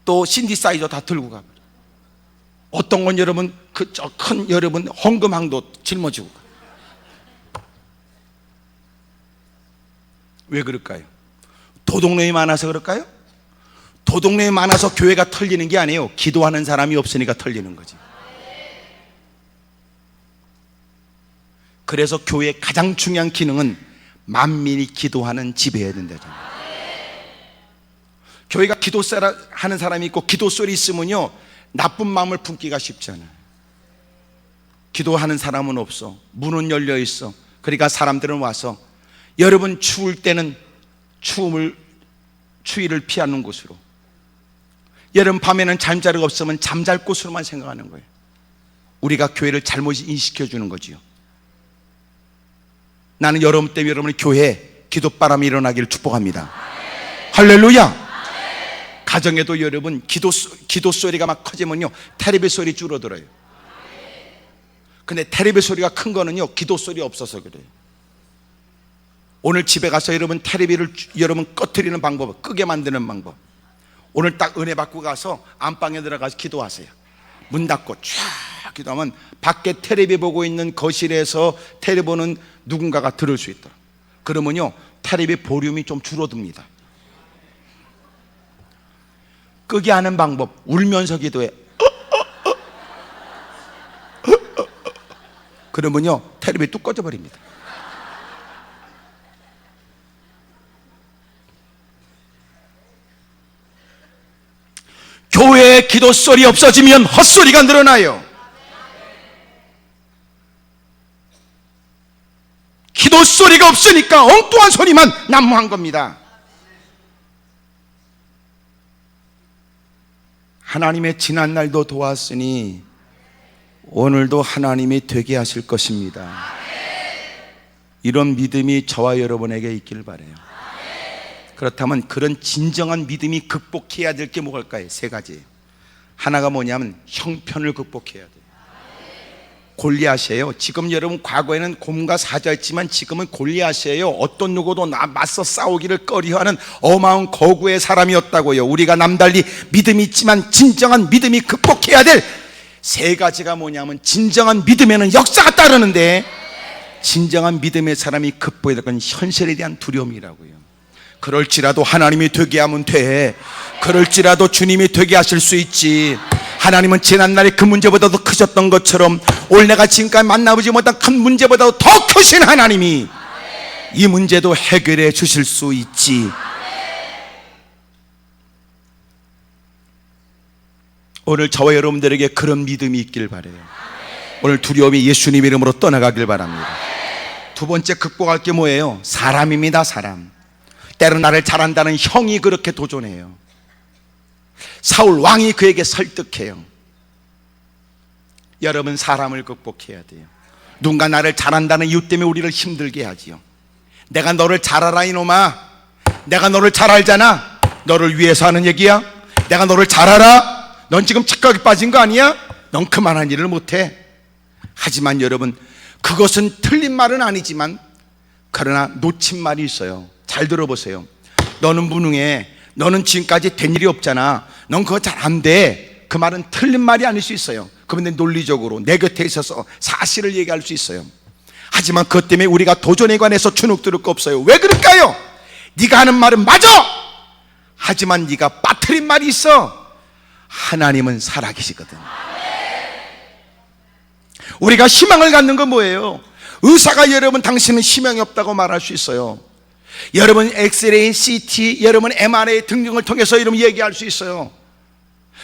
S1: 또 신디사이저 다 들고 가버려. 어떤 건 여러분 그 큰 여러분 헌금항도 짊어지고 가. 왜 그럴까요? 도둑놈이 많아서 그럴까요? 도둑놈이 많아서 교회가 털리는 게 아니에요. 기도하는 사람이 없으니까 털리는 거지. 그래서 교회의 가장 중요한 기능은 만민이 기도하는 집이어야 된다잖아요. 교회가 기도하는 사람이 있고 기도 소리 있으면요 나쁜 마음을 품기가 쉽잖아요. 기도하는 사람은 없어. 문은 열려 있어. 그러니까 사람들은 와서 여러분 추울 때는 추위를 피하는 곳으로, 여름 밤에는 잠자리가 없으면 잠잘 곳으로만 생각하는 거예요. 우리가 교회를 잘못 인식해 주는 거지요. 나는 여러분 때문에 여러분의 교회에 기도바람이 일어나기를 축복합니다. 할렐루야. 가정에도 여러분 기도 소리가 막 커지면요 텔레비 소리 줄어들어요. 근데 텔레비 소리가 큰 거는요 기도 소리 없어서 그래요. 오늘 집에 가서 여러분 텔레비를 여러분 꺼트리는 방법, 끄게 만드는 방법, 오늘 딱 은혜 받고 가서 안방에 들어가서 기도하세요. 문 닫고 쫙 기도하면 밖에 텔레비 보고 있는 거실에서 텔레비 보는 누군가가 들을 수 있더라. 그러면요 텔레비 볼륨이 좀 줄어듭니다. 끄게 하는 방법, 울면서 기도해. 그러면요 텔레비 뚝 꺼져 버립니다. 교회의 기도 소리 없어지면 헛소리가 늘어나요. 기도 소리가 없으니까 엉뚱한 소리만 난무한 겁니다. 하나님의 지난날도 도왔으니 오늘도 하나님이 되게 하실 것입니다. 이런 믿음이 저와 여러분에게 있기를 바라요. 그렇다면 그런 진정한 믿음이 극복해야 될 게 뭘까요? 세 가지예요. 하나가 뭐냐면 형편을 극복해야 돼요. 골리앗이에요. 지금 여러분, 과거에는 곰과 사자였지만 지금은 골리앗이에요. 어떤 누구도 맞서 싸우기를 꺼려하는 어마어마한 거구의 사람이었다고요. 우리가 남달리 믿음이 있지만 진정한 믿음이 극복해야 될 세 가지가 뭐냐면, 진정한 믿음에는 역사가 따르는데 진정한 믿음의 사람이 극복해야 될 건 현실에 대한 두려움이라고요. 그럴지라도 하나님이 되게 하면 돼. 그럴지라도 주님이 되게 하실 수 있지. 하나님은 지난날에 그 문제보다도 크셨던 것처럼 오늘 내가 지금까지 만나보지 못한 큰 문제보다도 더 크신 하나님이 이 문제도 해결해 주실 수 있지. 오늘 저와 여러분들에게 그런 믿음이 있길 바라요. 오늘 두려움이 예수님 이름으로 떠나가길 바랍니다. 두 번째 극복할 게 뭐예요? 사람입니다. 사람. 때로 나를 잘한다는 형이 그렇게 도전해요. 사울 왕이 그에게 설득해요. 여러분, 사람을 극복해야 돼요. 누군가 나를 잘한다는 이유 때문에 우리를 힘들게 하지요. 내가 너를 잘 알아 이놈아. 내가 너를 잘 알잖아. 너를 위해서 하는 얘기야. 내가 너를 잘 알아. 넌 지금 착각에 빠진 거 아니야? 넌 그만한 일을 못해. 하지만 여러분, 그것은 틀린 말은 아니지만 그러나 놓친 말이 있어요. 잘 들어보세요. 너는 무능해. 너는 지금까지 된 일이 없잖아. 넌 그거 잘 안 돼. 그 말은 틀린 말이 아닐 수 있어요. 그런데 논리적으로 내 곁에 있어서 사실을 얘기할 수 있어요. 하지만 그것 때문에 우리가 도전에 관해서 주눅 들을 거 없어요. 왜 그럴까요? 네가 하는 말은 맞아. 하지만 네가 빠뜨린 말이 있어. 하나님은 살아계시거든. 우리가 희망을 갖는 건 뭐예요? 의사가 여러분, 당신은 희망이 없다고 말할 수 있어요. 여러분, 엑스레이, CT, 여러분 MRI 등등을 통해서 여러분 얘기할 수 있어요.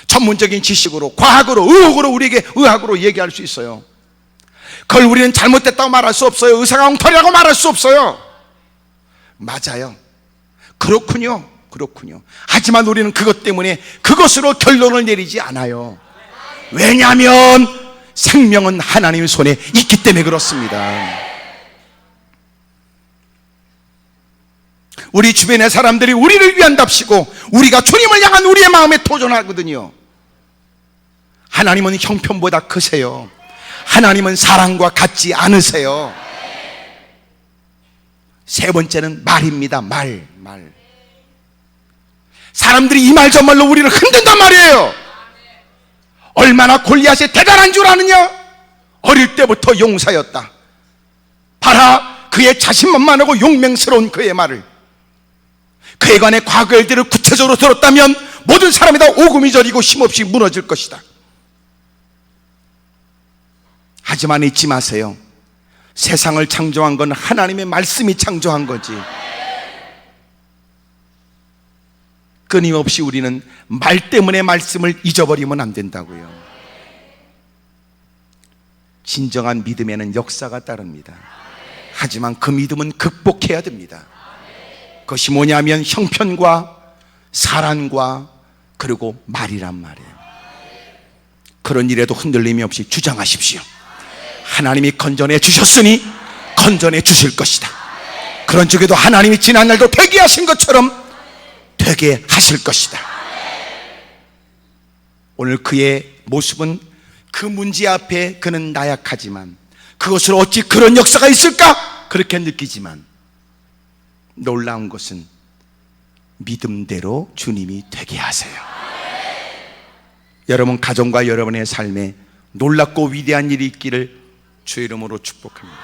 S1: 전문적인 지식으로, 과학으로, 의학으로, 우리에게 의학으로 얘기할 수 있어요. 그걸 우리는 잘못됐다고 말할 수 없어요. 의사가 엉터리라고 말할 수 없어요. 맞아요. 그렇군요. 그렇군요. 하지만 우리는 그것 때문에 그것으로 결론을 내리지 않아요. 왜냐하면 생명은 하나님의 손에 있기 때문에 그렇습니다. 우리 주변의 사람들이 우리를 위한답시고 우리가 주님을 향한 우리의 마음에 도전하거든요. 하나님은 형편보다 크세요. 하나님은 사랑과 같지 않으세요. 세 번째는 말입니다. 말. 사람들이 이 말 저 말로 우리를 흔든단 말이에요. 얼마나 골리앗이 대단한 줄 아느냐? 어릴 때부터 용사였다. 봐라, 그의 자신만만하고 용맹스러운 그의 말을, 그에 관해 과거 일들을 구체적으로 들었다면 모든 사람이 다 오금이 저리고 힘없이 무너질 것이다. 하지만 잊지 마세요. 세상을 창조한 건 하나님의 말씀이 창조한 거지. 끊임없이 우리는 말 때문에 말씀을 잊어버리면 안 된다고요. 진정한 믿음에는 역사가 따릅니다. 하지만 그 믿음은 극복해야 됩니다. 그것이 뭐냐면 형편과 사랑과 그리고 말이란 말이에요. 그런 일에도 흔들림이 없이 주장하십시오. 하나님이 건전해 주셨으니 건전해 주실 것이다. 그런 쪽에도 하나님이 지난날도 되게 하신 것처럼 되게 하실 것이다. 오늘 그의 모습은 그 문제 앞에 그는 나약하지만 그것을 어찌 그런 역사가 있을까? 그렇게 느끼지만 놀라운 것은 믿음대로 주님이 되게 하세요. 여러분 가정과 여러분의 삶에 놀랍고 위대한 일이 있기를 주 이름으로 축복합니다.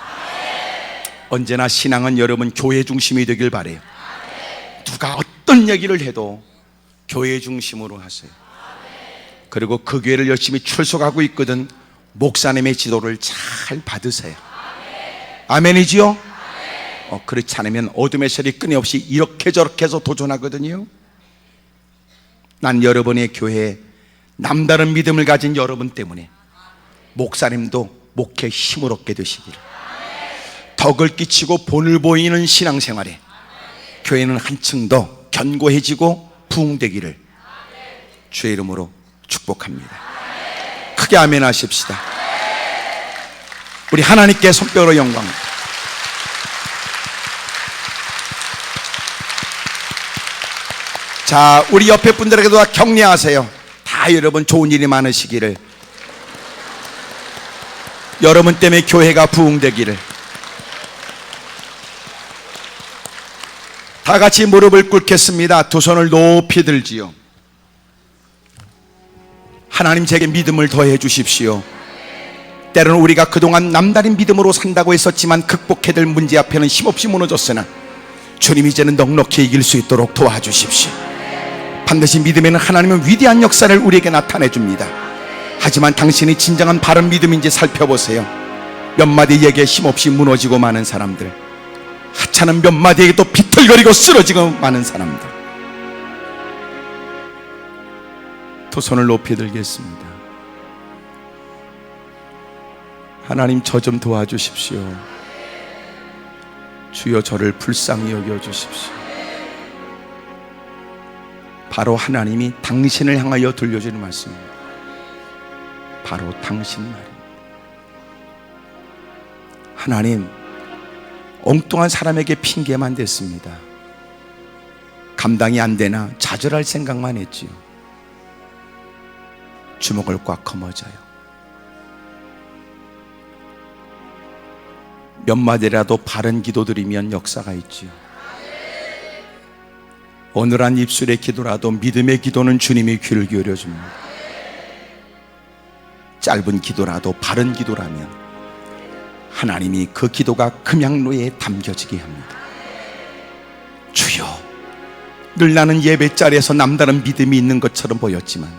S1: 언제나 신앙은 여러분 교회 중심이 되길 바라요. 누가 어떤 얘기를 해도 교회 중심으로 하세요. 그리고 그 교회를 열심히 출석하고 있거든 목사님의 지도를 잘 받으세요. 아멘이지요? 그렇지 않으면 어둠의 세력이 끊임없이 이렇게 저렇게 해서 도전하거든요. 난 여러분의 교회에 남다른 믿음을 가진 여러분 때문에 목사님도 목회 힘을 얻게 되시기를, 덕을 끼치고 본을 보이는 신앙생활에 교회는 한층 더 견고해지고 부흥되기를 주의 이름으로 축복합니다. 크게 아멘 하십시다. 우리 하나님께 손뼉으로 영광. 자, 우리 옆에 분들에게도 다 격려하세요. 다 여러분 좋은 일이 많으시기를. 여러분 때문에 교회가 부흥되기를. 다 같이 무릎을 꿇겠습니다. 두 손을 높이 들지요. 하나님, 제게 믿음을 더해 주십시오. 때로는 우리가 그동안 남다른 믿음으로 산다고 했었지만 극복해야 될 문제 앞에는 힘없이 무너졌으나 주님, 이제는 넉넉히 이길 수 있도록 도와주십시오. 반드시 믿음에는 하나님은 위대한 역사를 우리에게 나타내 줍니다. 하지만 당신이 진정한 바른 믿음인지 살펴보세요. 몇 마디 얘기에 힘없이 무너지고 마는 사람들, 하찮은 몇 마디에게 또 비틀거리고 쓰러지고 마는 사람들. 두 손을 높이 들겠습니다. 하나님, 저 좀 도와주십시오. 주여, 저를 불쌍히 여겨주십시오. 바로 하나님이 당신을 향하여 들려주는 말씀입니다. 바로 당신 말입니다. 하나님, 엉뚱한 사람에게 핑계만 댔습니다. 감당이 안 되나 좌절할 생각만 했지요. 주먹을 꽉 거머져요. 몇 마디라도 바른 기도드리면 역사가 있지요. 어눌한 입술의 기도라도 믿음의 기도는 주님이 귀를 기울여 줍니다. 짧은 기도라도 바른 기도라면 하나님이 그 기도가 금양로에 담겨지게 합니다. 주여, 늘 나는 예배 자리에서 남다른 믿음이 있는 것처럼 보였지만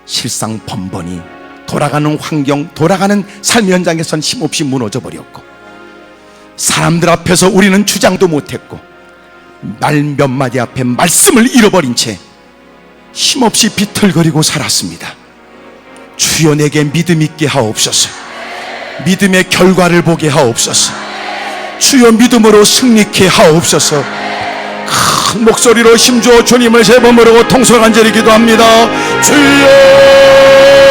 S1: 실상 번번이 돌아가는 환경, 돌아가는 삶 현장에선 힘없이 무너져 버렸고, 사람들 앞에서 우리는 주장도 못했고, 말 몇 마디 앞에 말씀을 잃어버린 채 힘없이 비틀거리고 살았습니다. 주여, 내게 믿음 있게 하옵소서. 믿음의 결과를 보게 하옵소서. 주여, 믿음으로 승리케 하옵소서. 큰 목소리로 힘주어 주님을 세 번 부르고 통성간절히 기도합니다. 주여,